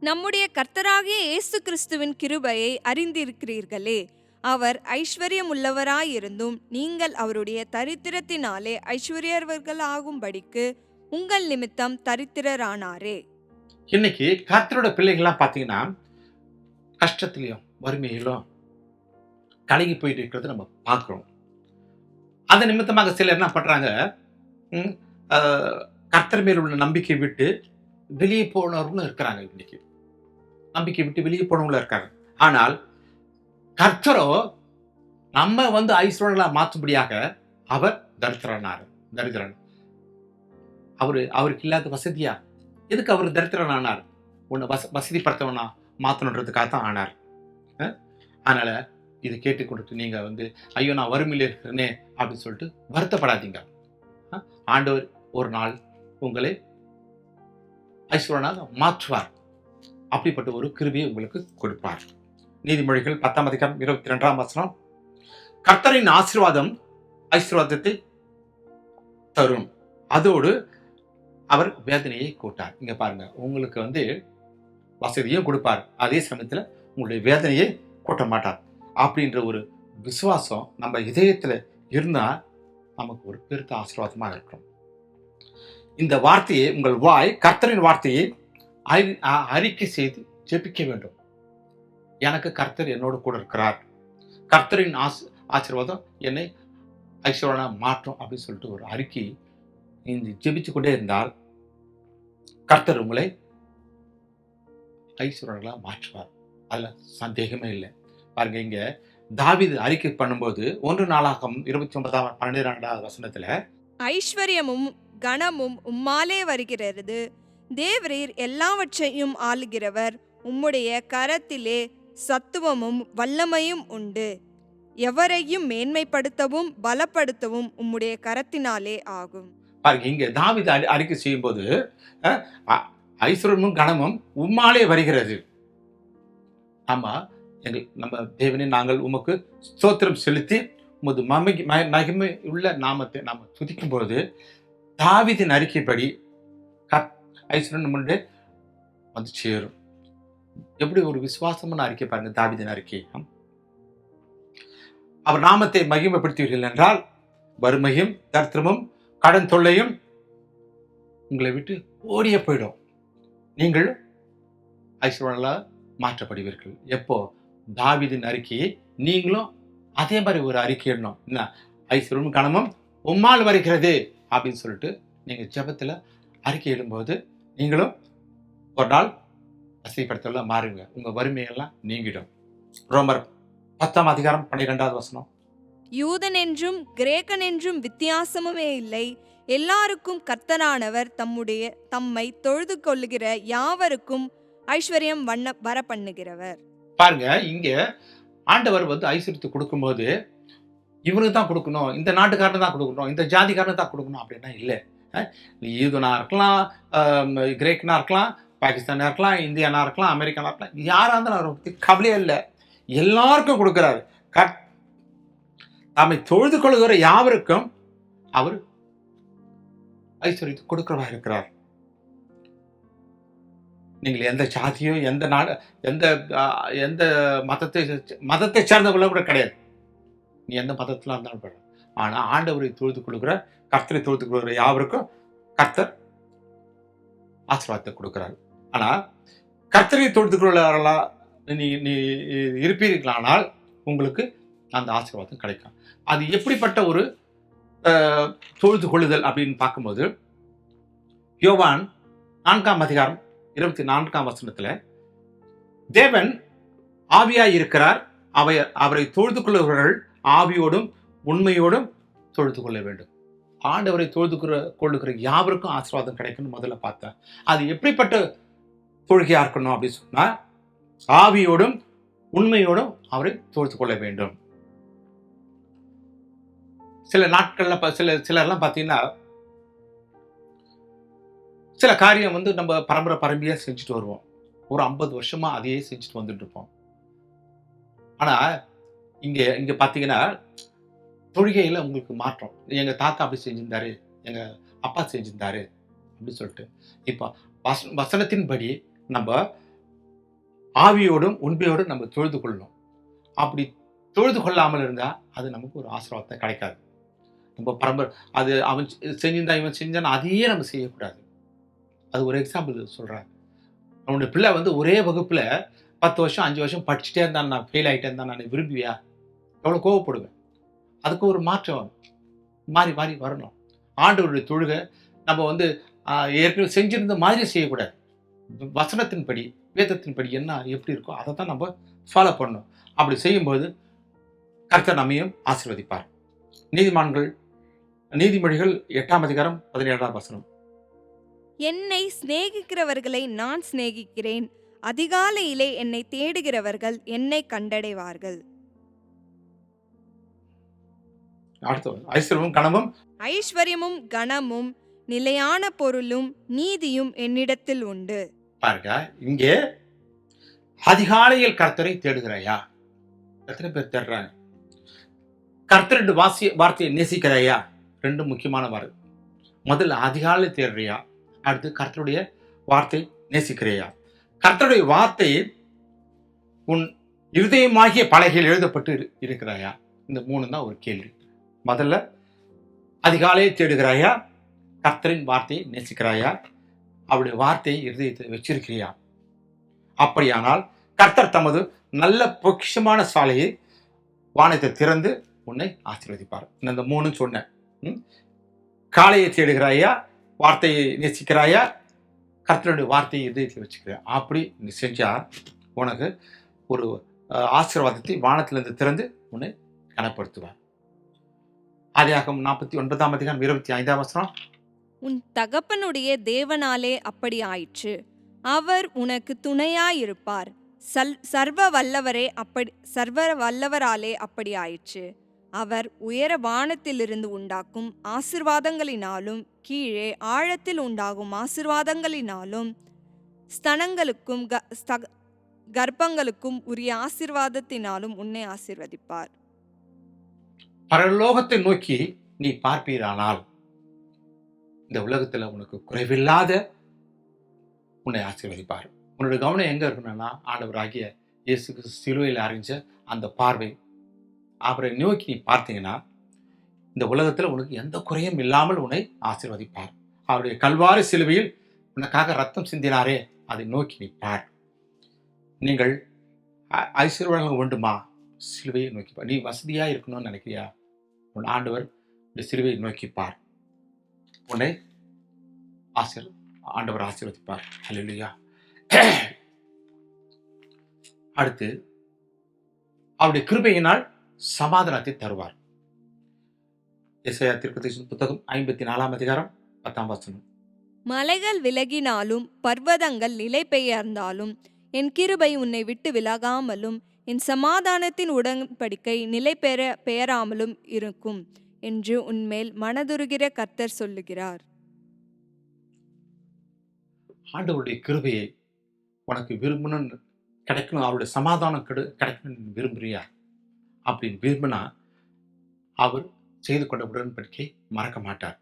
நம்முடைய கர்த்தராகிய இயேசு கிறிஸ்துவின் கிருபையை அறிந்திருக்கிறீர்களே, அவர் ஐஸ்வர்யம் உள்ளவராயிருந்தும் நீங்கள் அவருடைய தரித்திரத்தினாலே ஐஸ்வர்யவர்களாகும்படிக்கு உங்கள் நிமித்தம் தரித்திரரானாரே. இன்னைக்கு கர்த்தரோட பிள்ளைகள்லாம் பார்த்தீங்கன்னா கஷ்டத்திலையும் வறுமையிலும் கலங்கி போயிட்டு இருக்கிறது நம்ம பார்க்குறோம். அந்த நிமித்தமாக சிலர் என்ன பண்றாங்க, கர்த்தர் மேல் உள்ள நம்பிக்கை விட்டு வெளியே போனவர்களும் இருக்கிறாங்க. இன்னைக்கு நம்பிக்கை விட்டு வெளியே போனவங்களும் இருக்காங்க. ஆனால் கர்த்தரோ நம்ம ஐஸ்வர்யங்களா மாற்றும்படியாக அவர் தரித்திரனார். அவருக்கு இல்லாத வசதியா எதுக்கு அவர் தரித்திரனானார்? உன்னை வசதிப்படுத்தவனா மாற்றணுன்றதுக்காக தான் ஆனார். அதனால இது கேட்டுக்கொண்டு நீங்க ஐயோ நான் வறுமையில் இருக்கிறேனே அப்படின்னு சொல்லிட்டு வருத்தப்படாதீங்க. ஆண்டவர் ஒரு நாள் உங்களை ஐஸ்வர்யனாக மாற்றுவார். அப்படிப்பட்ட ஒரு கிருபையை உங்களுக்கு கொடுப்பார். நீதிமொழிகள் 10:22. கர்த்தரின் ஆசீர்வாதம் ஐஸ்வர்யத்தை தரும், அதோடு அவர் வேதனையை கூட்டார். இங்க பாருங்க, உங்களுக்கு வசதியும் கொடுப்பார், அதே சமயத்தில் உங்களுடைய வேதனையை கூட்ட மாட்டார். அப்படின்ற ஒரு விசுவாசம் நம்ம இதயத்தில் இருந்தால் நமக்கு ஒரு பெருத்த ஆசீர்வாதமாக இருக்கும். இந்த வார்த்தையை உங்கள் வாய் கர்த்தரின் வார்த்தையை அறிக்கை செய்து ஜெபிக்க வேண்டும். எனக்கு கர்த்தர் என்னோடு கூட இருக்கிறார், கர்த்தரின் ஆசீர்வாதம் என்னை ஐஸ்வர்யனா மாற்றும் அப்படின்னு சொல்லிட்டு ஒரு அறிக்கை இந்த ஜெபிச்சு கொண்டே இருந்தால் கர்த்தர் உங்களை ஐஸ்வர்யங்களா மாற்றுவார். அதுல சந்தேகமே இல்லை. பாருங்க, இங்க தாவீது அறிக்கை பண்ணும்போது 1 நாளாகமம் 29:12 ஐஸ்வர்யமும் கனமும் உம்மாலே வருகிறது, தேவரீர் எல்லாவற்றையும் ஆளுகிறவர், உம்முடைய கரத்திலே சத்துவமும் வல்லமையும் உண்டு, எவரையும் மேன்மைப்படுத்தவும் பலப்படுத்தவும் உம்முடைய கரத்தினாலே ஆகும். பாருங்க, இங்க தாவீது அறிக்கை செய்யும் போது ஐஸ்வர்யமும் கனமும் உம்மாலே வருகிறது. ஆமா, நம்ம தேவனே நாங்கள் உமக்கு ஸ்தோத்திரம் செலுத்தி உமது மகிமை உள்ள நாமத்தை நாம துதிக்கும் பொழுது தாவீதின் அறிக்கைப்படி ஐஸ்வர்யம் முன்னே சேரும். எப்படி ஒரு விசுவாசமான அறிக்கை பாருங்க தாவீதின் அறிக்கை. அவர் நாமத்தை மகிமைப்படுத்துவீர்கள் என்றால் வறுமையும் தரித்திரமும் கடன் தொல்லையும் உங்களை விட்டு ஓடிய போயிடும். நீங்கள் ஐஸ்வர்யங்களா மாற்றப்படுவீர்கள். எப்போ? தாவீதின் அறிக்கையை நீங்களும் அதே மாதிரி ஒரு அறிக்கை இடணும். என்ன? ஐஸ்வர்யமும் கனமும் உம்மால் வருகிறது அப்படின்னு சொல்லிட்டு நீங்க ஜெபத்துல அறிக்கை இடும்போது நீங்களும் ஒரு நாள் வசதிப்படுத்தல மாறுங்க. உங்க வறுமையெல்லாம் நீங்கிடும். ரோமர் 10:12 யூதன் என்றும் கிரேக்கன் என்றும் வித்தியாசமுமே இல்லை. எல்லாருக்கும் கர்த்தரானவர் தம்மை தொழுது கொள்ளுகிற யாவருக்கும் ஐஸ்வர்யம் வர பண்ணுகிறவர். பாருங்க, இங்க ஆண்டவர் ஐஸ்வர்யத்தை கொடுக்கும்போது இவனுக்கு தான் கொடுக்கணும், இந்த நாட்டுக்காரன் தான் கொடுக்கணும், இந்த ஜாதிக்காரன் தான் கொடுக்கணும் அப்படின்னா இல்லை. நீ யூதனா இருக்கலாம், கிரேக்கனா இருக்கலாம், பாகிஸ்தானா இருக்கலாம், இந்தியானா இருக்கலாம், அமெரிக்கானா இருக்கலாம், யாரா இருந்தாலும் அவரை பற்றி கவலையே இல்லை. எல்லாருக்கும் கொடுக்குறாரு. தம்மை தொழுது கொள்கிற யாவருக்கும் அவர் ஐஸ்வர்யத்தை கொடுக்கிறவா இருக்கிறார். நீங்கள் எந்த ஜாதியோ எந்த நாடு எந்த எந்த மதத்தை சேர்ந்தவங்களும் கூட கிடையாது. நீ எந்த மதத்தில் இருந்தாலும் படும். ஆனால் ஆண்டவரை தொழுது கொள்கிற, கர்த்தரை தொழுது கொள்கிற யாவருக்கும் கர்த்தர் ஆசீர்வாதத்தை கொடுக்கிறார். ஆனால் கர்த்தரை தொழுது கொள்ளார்களா நீ இருப்பீர்களானால் உங்களுக்கு அந்த ஆசீர்வாதம் கிடைக்கும். அது எப்படிப்பட்ட ஒரு தொழுது கொள்ளுதல் அப்படின்னு பார்க்கும்போது, யோவான் 4ஆம் அதிகாரம் 24ஆம் வசனத்தில், தேவன் ஆவியாய் இருக்கிறார், அவரை தொழுது கொள்ளுகிறவர்கள் ஆவியோடும் உண்மையோடும் தொழுது கொள்ள வேண்டும். ஆண்டவரை தொழுது கொள்ளுகிற யாவருக்கும் ஆசீர்வாதம் கிடைக்கும்னு முதல்ல பார்த்தேன். அது எப்படிப்பட்ட தொழுகையா இருக்கணும் அப்படின்னு சொன்னா, ஆவியோடும் உண்மையோடும் அவரை தொழுது கொள்ள வேண்டும். சில நாட்கள்ல சிலர்லாம் பார்த்தீங்கன்னா, சில காரியம் நம்ம பரம்பரையா செஞ்சுட்டு வருவோம். ஒரு 50 வருஷமா அதையே செஞ்சுட்டு வந்துட்டு இருப்போம். ஆனா இங்க பாத்தீங்கன்னா, தொழுகையில உங்களுக்கு மாற்றம். எங்க தாத்தா அப்படி செஞ்சிருந்தாரு, எங்க அப்பா செஞ்சிருந்தாரு அப்படின்னு சொல்லிட்டு, இப்ப வசனத்தின்படி நம்ம ஆவியோடும் உண்மையோடும் நம்ம தொழுது கொள்ளணும். அப்படி தொழுது கொள்ளாமல் இருந்தா அது நமக்கு ஒரு ஆசீர்வாதத்தை கிடைக்காது. நம்ம பரம்பரை அது அவன் செஞ்சிருந்தா இவன் செஞ்சான் அதையே நம்ம செய்யக்கூடாது. அது ஒரு எக்ஸாம்பிள் சொல்றேன். அவனுடைய பிள்ளை ஒரே வகுப்புல 10 வருஷம் 5 வருஷம் படிச்சுட்டே இருந்தான், நான் ஃபெயில் ஆகிட்டே இருந்தான், நான் விரும்புவியா? எவ்வளோ கோவப்படுவேன். அதுக்கு ஒரு மாற்றம் மாறி மாறி வரணும். ஆண்டவருடைய தொழுகை நம்ம ஏற்கனவே செஞ்சிருந்த மாதிரி செய்யக்கூடாது. வசனத்தின்படி வேதத்தின்படி என்ன எப்படி இருக்கோ அதை தான் நம்ம ஃபாலோ பண்ணணும். அப்படி செய்யும்போது கர்த்தர் நம்மையும் ஆசீர்வதிப்பார். நீதிமொழிகள் 8ஆம் அதிகாரம் 17ஆம் வசனம், என்னை சிநேகிக்கிறவர்களை நான் சிநேகிக்கிறேன், அதிகாலையிலே என்னை தேடுகிறவர்கள் என்னை கண்டடைவார்கள். ஐஸ்வர்யமும் கனமும் நிலையான பொருளும் நீதியும் என்னிடத்தில் உண்டு. பாருங்க, இங்கே அதிகாலையில் கர்த்தரை தேடுகிறாயா? எத்தனை பேர் தேடுறாங்க? கர்த்தர் வார்த்தையை நேசிக்கிறாயா? 2 முக்கியமான வார்த்தை. முதல்ல அதிகாலை தேடுறியா? அடுத்து கர்த்தருடைய வார்த்தை நேசிக்கிறையா? கர்த்தருடைய வார்த்தை உன் இருதயமாகிய பலகையில் எழுதப்பட்டு இருக்கிறாயா? இந்த 3 தான் ஒரு கேள்வி. முதல்ல அதிகாலையை தேடுகிறாயா? கர்த்தரின் வார்த்தையை நேசிக்கிறாயா? அவருடைய வார்த்தையை இருதயத்தில் வச்சிருக்கிறியா? அப்படியானால் கர்த்தர் தமது நல்ல பொக்கிஷமான சாலையை வானத்தை திறந்து உன்னை ஆசீர்வதிப்பார். இந்த 3 சொன்னேன். காலையை தேடுகிறாயா? வார்த்தையை நேசிக்கிறாயா? கர்த்தருடைய வார்த்தையை இதயத்தில் வச்சுக்கிறாயா? அப்படி நீ செஞ்சா உனக்கு ஒரு ஆசீர்வாதத்தை வானத்திலிருந்து திறந்து உன்னை கனப்படுத்துவார். ஆதியாகமம் 49ஆம் அதிகாரம் 25ஆம் வசனம், உன் தகப்பனுடைய தேவனாலே அப்படி ஆயிற்று, அவர் உனக்கு துணையாயிருப்பார், சர்வ வல்லவராலே அப்படி ஆயிற்று, அவர் உயர வானத்திலிருந்து உண்டாக்கும் ஆசீர்வாதங்களினாலும் கீழே ஆழத்தில் உண்டாகும் ஆசீர்வாதங்களினாலும் ஸ்தனங்களுக்கும் கர்ப்பங்களுக்கும் உரிய ஆசீர்வாதத்தினாலும் உன்னை ஆசீர்வதிப்பார். பரலோகத்தை நோக்கி நீ பார்ப்பீரானால் இந்த உலகத்துல உனக்கு குறைவில்லாத உன்னை ஆசீர்வதிப்பார். உன்னுடைய கவனம் எங்க இருக்கணும்னா, ஆண்டவராகிய இயேசு கிறிஸ்து சிலுவையில் அறிஞ்ச அந்த பார்வை, அவரை நோக்கி நீ பார்த்தீங்கன்னா இந்த உலகத்துல உனக்கு எந்த குறையும் இல்லாமல் உன்னை ஆசீர்வதிப்பார். அவருடைய கல்வாரி சிலுவையில் உனக்காக ரத்தம் சிந்தினாரே, அதை நோக்கி நீ பார். நீங்கள் ஐஸ்வர்யம் வேண்டுமா? சிலுவையை நோக்கி பார். நீ வசதியா இருக்கணும்னு நினைக்கிறியா? உன் ஆண்டவர் சிலுவையை நோக்கி பார், உன்னை ஆண்டவர் ஆசீர்வதிப்பார். ஹல்லேலூயா. அடுத்து அவருடைய கிருபையினால் சமாதானத்தை தருவார். எசேயா தீர்க்கதரிசியின் புத்தகம் 54 அதிகாரம் 10 வசனம். மலைகள் விலகினாலும் பர்வதங்கள் நிலை பெயர்ந்தாலும் என் கிருபை உன்னை விட்டு விலகாமலும் என் சமாதானத்தின் உடன்படிக்கை நிலை பெயராமலும் இருக்கும் என்று உன்மேல் மனதுருகிற கர்த்தர் சொல்லுகிறார். ஆண்டவருடைய கிருபையை உனக்கு விரும்பணும்னு கிடைக்கணும், அவருடைய சமாதானம் கிடைக்கணும்னு விரும்புறியா? அப்படின்னு விரும்பினா அவர் செய்து கொண்ட உடன்படிக்கை மறக்க மாட்டார்.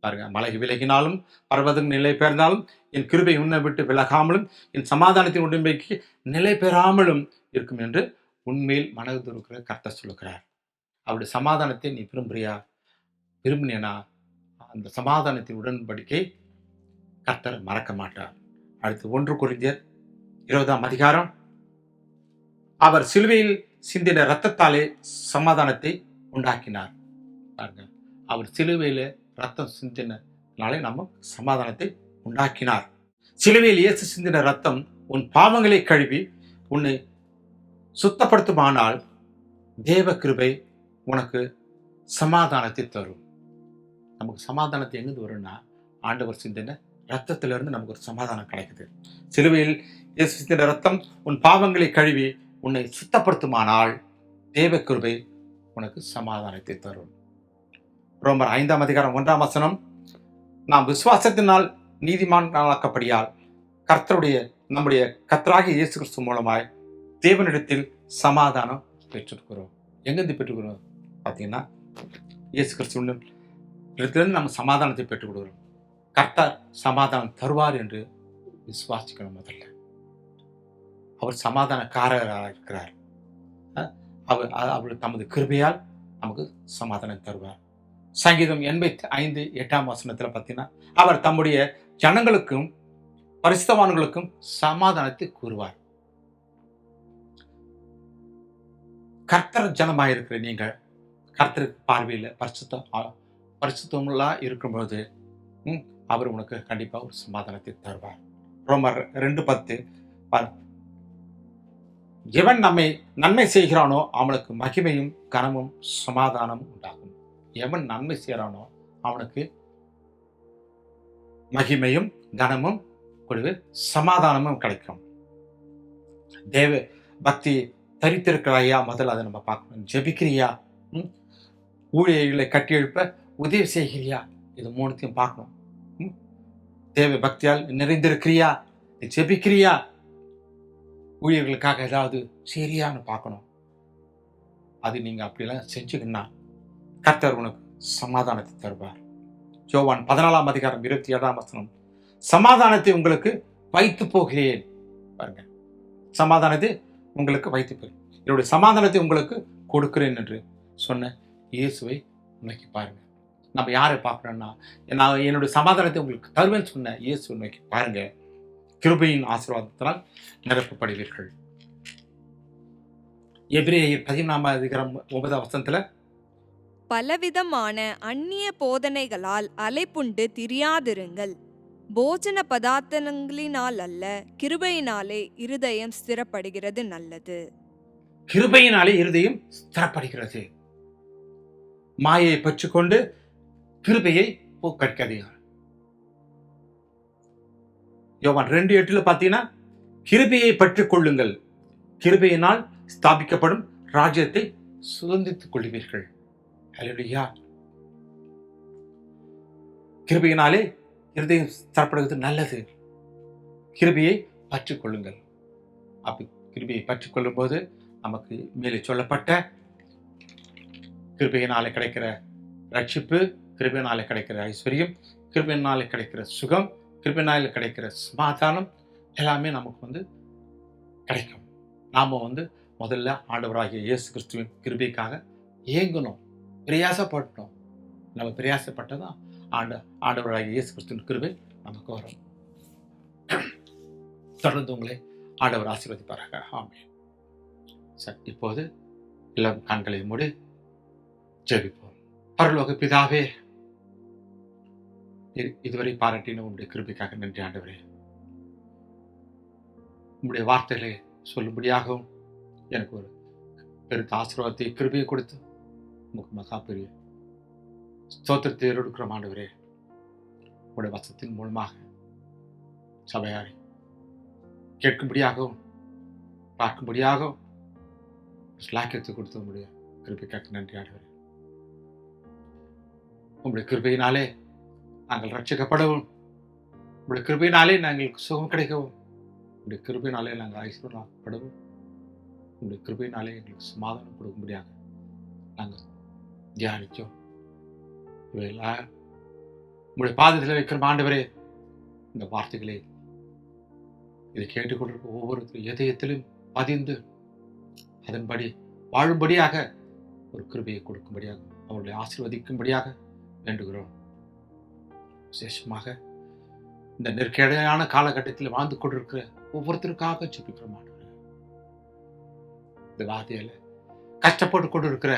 பாருங்க, மலை விலகினாலும் பர்வதம் நிலை பெயர்ந்தாலும் என் கிருபை உன்னை விட்டு விலகாமலும் என் சமாதானத்தின் உடன்படிக்கை நிலை பெறாமலும் இருக்கும் என்று உண்மையில் மனதிருக்கிற கர்த்தர் சொல்லுகிறார். அவருடைய சமாதானத்தை நீ விரும்புறியா? விரும்பினா அந்த சமாதானத்தின் உடன்படிக்கை கர்த்தர் மறக்க மாட்டார். அடுத்து 1 கொரிந்தியர் 20 அதிகாரம். அவர் சிலுவையில் சிந்தின இரத்தத்தாலே சமாதானத்தை உண்டாக்கினார். பாருங்க, அவர் சிலுவையில ரத்தம் சிந்தினாலே நம்ம சமாதானத்தை உண்டாக்கினார். சிலுவையில் இயேசு சிந்தின ரத்தம் உன் பாவங்களை கழுவி உன்னை சுத்தப்படுத்துமானால் தேவ கிருபை உனக்கு சமாதானத்தை தரும். நமக்கு சமாதானத்தை எங்கிருந்து வரும்னா ஆண்டவர் சிந்தின ரத்தத்திலிருந்து நமக்கு ஒரு சமாதானம் கிடைக்குது. சிலுவையில் இயேசு சிந்தின ரத்தம் உன் பாவங்களை கழுவி உன்னை சுத்தப்படுத்துமானால் தேவ கிருபை உனக்கு சமாதானத்தை தரும். ரோமர் 5 அதிகாரம் 1 வசனம். நாம் விசுவாசத்தினால் நீதிமான்களாக்கப்படியால் நம்முடைய கர்த்தராகிய இயேசு கிறிஸ்து மூலமாய் தேவனிடத்தில் சமாதானம் பெற்றிருக்கிறோம். எங்கிருந்து பெற்றுக்கிறோம் பார்த்தீங்கன்னா, இயேசு கிறிஸ்துவின் இடத்திலிருந்து நம்ம சமாதானத்தை பெற்றுக் கொடுக்கிறோம். கர்த்தர் சமாதானம் தருவார் என்று விசுவாசிக்கணும். முதல்ல அவர் சமாதானக்காரராக இருக்கிறார். அவர் தமது கிருபையால் நமக்கு சமாதானம் தருவார். சங்கீதம் 85:8 வசனத்தில் பார்த்தீங்கன்னா, அவர் தம்முடைய ஜனங்களுக்கும் பரிசுத்தவான்களுக்கும் சமாதானத்தை கூறுவார். கர்த்தர் ஜனமாயிருக்கிற நீங்கள் கர்த்தருக்கு பார்வையில் பரிசுத்தமுள்ளா இருக்கும்போது அவர் உனக்கு கண்டிப்பாக ஒரு சமாதானத்தை தருவார். ரோமர் 2:10. எவன் நம்மை நன்மை செய்கிறானோ அவனுக்கு மகிமையும் கனமும் சமாதானமும் உண்டாகும். எவன் நன்மை செய்கிறானோ அவனுக்கு மகிமையும் கனமும் கூடவே சமாதானமும் கிடைக்கும். தேவ பக்தி தரித்திருக்கிறாயா? முதல்ல அதை நம்ம பார்க்கணும். ஜெபிக்கிறியா? ஊழியர்களை கட்டி எழுப்ப உதவி செய்கிறியா? இது 3த்தையும் பார்க்கணும். தேவ பக்தியால் நிறைந்திருக்கிறியா? ஜெபிக்கிறியா? ஊழியர்களுக்காக ஏதாவது சரியான்னு பார்க்கணும். அது நீங்க அப்படிலாம் செஞ்சுக்கின்னா கர்த்தர் உனக்கு சமாதானத்தை தருவார். யோவான் 14 அதிகாரம் 27 வசனம். சமாதானத்தை உங்களுக்கு வைத்து போகிறேன். பாருங்க, சமாதானத்தை உங்களுக்கு வைத்து போகிறேன், என்னுடைய சமாதானத்தை உங்களுக்கு கொடுக்கிறேன் என்று சொன்ன இயேசுவை நோக்கி பாருங்க. நம்ம யாரை பார்க்கணும்னா, நான் என்னுடைய சமாதானத்தை உங்களுக்கு தருவேன்னு சொன்ன இயேசுவை நோக்கி பாருங்க. கிருபையின் ஆசீர்வாதத்தினால் நிரப்பப்படுவீர்கள். எபிரேயர் 14 அதிகாரம் 9 வசனத்துல, பலவிதமான அந்நிய போதனைகளால் அலைப்புண்டு திரியாதிருங்கள். போஜன பதார்த்தங்களினால் அல்ல, கிருபையினாலே இருதயம் ஸ்திரப்படுகிறது நல்லது. கிருபையினாலே இருதயம் ஸ்திரப்படுகிறது. மாயை பற்றிக்கொண்டு கிருபையை போக்கடிக்காதீர்கள். யோவான் 2:8 பார்த்தீங்கன்னா, கிருபையை பற்றிக் கொள்ளுங்கள், கிருபையினால் ஸ்தாபிக்கப்படும் ராஜ்யத்தை சுதந்திரித்துக் கொள்வீர்கள். ஹல்லேலூயா. கிருபையினாலே இருதயம் ஸ்திரப்படுவது நல்லது. கிருபையை பற்றிக் கொள்ளுங்கள். அப்படி கிருபையை பற்றிக் கொள்ளும் போது நமக்கு மேலே சொல்லப்பட்ட கிருபையினாலே கிடைக்கிற ரட்சிப்பு, கிருபையினாலே கிடைக்கிற ஐஸ்வர்யம், கிருபையினாலே கிடைக்கிற சுகம், கிருபையினாலே கிடைக்கிற சமாதானம் எல்லாமே நமக்கு கிடைக்கும். நாம் முதல்ல ஆண்டவராகிய இயேசு கிறிஸ்துவின் கிருபைக்காக ஏங்கணும், பிரயாசப்பட்டோம். நம்ம பிரயாசப்பட்டதான் ஆண்டவராகிய இயேசு கிறிஸ்துவின் கிருபை நமக்கு வரும். தொடர்ந்து உங்களை ஆண்டவர் ஆசீர்வதிப்பாராக. ஆமென். சரி, இப்போது எல்லாம் கண்களை மூடி ஜெபிப்போம். பரலோக பிதாவே, இதுவரை பாராட்டின உங்களுடைய கிருபைக்காக நன்றி ஆண்டவரே. உங்களுடைய வார்த்தைகளை சொல்லும்படியாகவும் எனக்கு ஒரு பெருத்த ஆசீர்வாதத்தை கிருபையை கொடுத்து உங்களுக்கு மகா பெரிய ஸ்தோத்திரத்தை எடுக்கிற ஆண்டவரே, உடைய வசத்தின் மூலமாக சபையாரை கேட்கும்படியாகவும் பார்க்கும்படியாகவும் ஸ்லாக்கியத்தை கொடுத்த உங்களுடைய கிருபைக்காக நன்றி ஆண்டவரே. உங்களுடைய கிருபையினாலே நாங்கள் ரட்சிக்கப்படவும், உங்களுடைய கிருபையினாலே நாங்களுக்கு சுகம் கிடைக்கவும், உங்களுடைய கிருபையினாலே நாங்கள் ஐஸ்வர்யப்படவும், உங்களுடைய கிருபையினாலே எங்களுக்கு சமாதானம் கொடுக்கும்படியாக நாங்கள் தியானித்தோம். இவையெல்லாம் உங்களுடைய பாதத்தில் வைக்கிற ஆண்டவரே, இந்த வார்த்தைகளே இதை கேட்டுக்கொண்டிருக்க ஒவ்வொரு இதயத்திலும் பதிந்து அதன்படி வாழும்படியாக ஒரு கிருபையை கொடுக்கும்படியாக அவர்களை ஆசீர்வதிக்கும்படியாக வேண்டுகிறோம். விசேஷமாக இந்த நெருக்கடியான காலகட்டத்தில் வாழ்ந்து கொண்டிருக்கிற ஒவ்வொருத்தருக்காக ஜெபிக்கிறோம் ஆண்டவரே. இந்த வார்த்தையில கஷ்டப்பட்டு கொண்டிருக்கிற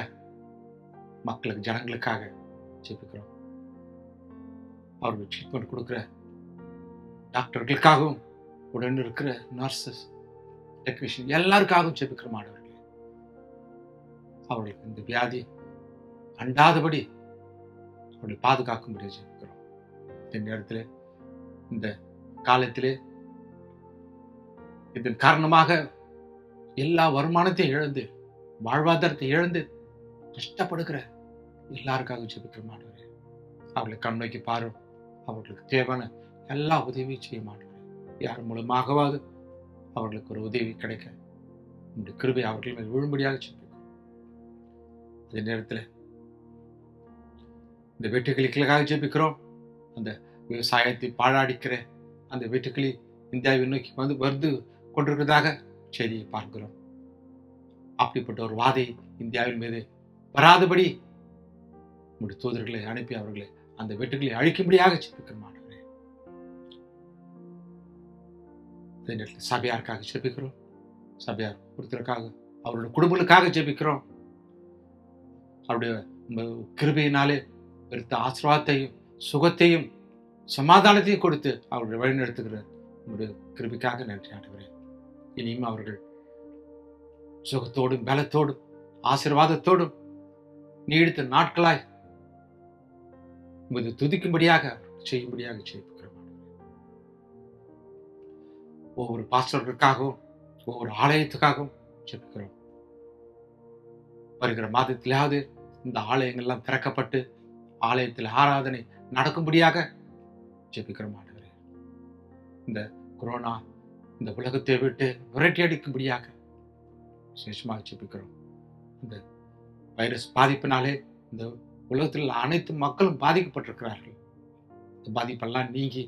மக்களுக்கு, ஜனங்களுக்காக ஜெபிக்கிறோம். அவர்கள் ட்ரீட்மெண்ட் கொடுக்கிற டாக்டர்களுக்காகவும், உடன் இருக்கிற நர்சஸ், டெக்னீஷியன் எல்லாருக்காகவும் ஜெபிக்கிற மாணவர்களே, அவர்களுக்கு இந்த வியாதி அண்டாதபடி அவர்களை பாதுகாக்கும்படி ஜெபிக்கிறோம். இந்த நேரத்தில், இந்த காலத்திலே இதன் காரணமாக எல்லா வருமானத்தையும் இழந்து, வாழ்வாதாரத்தை இழந்து கஷ்டப்படுகிற எல்லாருக்காக ஜெபிக்கிற மாணவரே, அவர்களை கண்ணோக்கி பாரு, அவர்களுக்கு தேவையான எல்லா உதவியும் செய்ய மாட்டேன். யார் மூலமாகவாது அவர்களுக்கு ஒரு உதவி கிடைக்க இந்த கிருபை அவர்கள் மேல் விழும்படியாக ஜெபிக்கிறோம். அதே நேரத்தில் இந்த வெட்டுக்கிளிகளுக்காக ஜெபிக்கிறோம். அந்த விவசாயத்தை பாழடிக்கிற அந்த வெட்டுக்கிளி இந்தியாவை நோக்கி வந்து கொண்டிருக்கிறதாக செய்தியை பார்க்கிறோம். அப்படிப்பட்ட ஒரு வாதை இந்தியாவின் மீது வராதபடி உங்களுடைய தூதர்களை அனுப்பி அவர்களை அந்த வெட்டுக்களை அழிக்கும்படியாக ஜெபிக்கிறோம். அதே நேரத்தில் சபையாருக்காக ஜெபிக்கிறோம். சபையார் ஒருத்தருக்காக, அவருடைய குடும்பங்களுக்காக ஜெபிக்கிறோம். அவருடைய கிருபையினாலே பெருத்த ஆசீர்வாதத்தையும் சுகத்தையும் சமாதானத்தையும் கொடுத்து அவருடைய வழிநடத்துகிற உங்களுடைய கிருபைக்காக நன்றி ஆண்டவரே. இனியும் அவர்கள் சுகத்தோடும் பலத்தோடும் ஆசீர்வாதத்தோடும் நீடித்த நாட்களாய் உமது துதிக்கும்படியாக செய்யும்படியாக ஜெபிக்கிறோம். ஒவ்வொரு பாஸ்டர்களுக்காகவும், ஒவ்வொரு ஆலயத்துக்காகவும் ஜெபிக்கிறோம். வருகிற மாதத்திலாவது இந்த ஆலயங்கள்லாம் திறக்கப்பட்டு ஆலயத்தில் ஆராதனை நடக்கும்படியாக ஜெபிக்கிறோம் ஆண்டவரே. இந்த கொரோனா இந்த உலகத்தை விட்டு விரட்டி அடிக்கும்படியாக விசேஷமாக ஜெபிக்கிறோம். இந்த வைரஸ் பாதிப்பினாலே இந்த உலகத்தில் அனைத்து மக்களும் பாதிக்கப்பட்டிருக்கிறார்கள். இந்த பாதிப்பெல்லாம் நீங்கி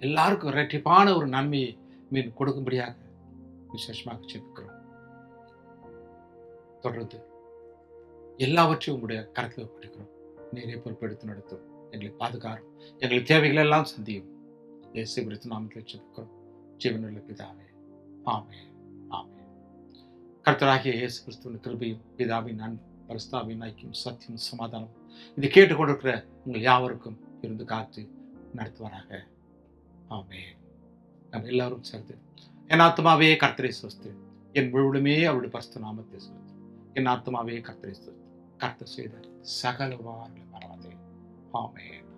எல்லாருக்கும் இரட்டிப்பான ஒரு நன்மையை மீன் கொடுக்கும்படியாக விசேஷமாக ஜெபிக்கிறோம். தொடர்ந்து எல்லாவற்றையும் உங்களுடைய கருத்தில் படிக்கிறோம். நீரே பொறுப்பெடுத்து நடத்தும், எங்களை பாதுகாரும், எங்களுக்கு தேவைகள் எல்லாம் சந்தியும். இயேசு கிறிஸ்து நாமத்தில் ஜெபிக்கிறோம் ஜீவனுள்ள பிதாவே, ஆமென், ஆமென். கர்த்தராகிய இயேசு கிறிஸ்துவின் கிருபையும் பிதாவின் அன்பும் பரிசுத்தாவின் ஐக்கியம் சத்தியம் சமாதானம் இதை கேட்டுக்கொண்டிருக்கிற உங்கள் யாவருக்கும் இருந்து காத்து நடத்துவாராக. ஆமென். நம்ம எல்லாரும் சேர்ந்து, என் ஆத்மாவே கர்த்தரை ஸ்தோத்திரி, என் முழுவதுமே அவருடைய பரிசுத்த நாமத்தை ஸ்தோத்திரி. என் ஆத்மாவே கர்த்தரை ஸ்தோத்திரி, கர்த்தர் செய்த சகல உபகாரங்களை மறவாதே. ஆமென்.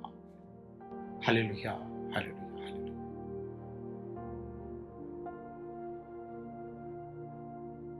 ஹல்லேலூயா, ஹல்லேலூயா.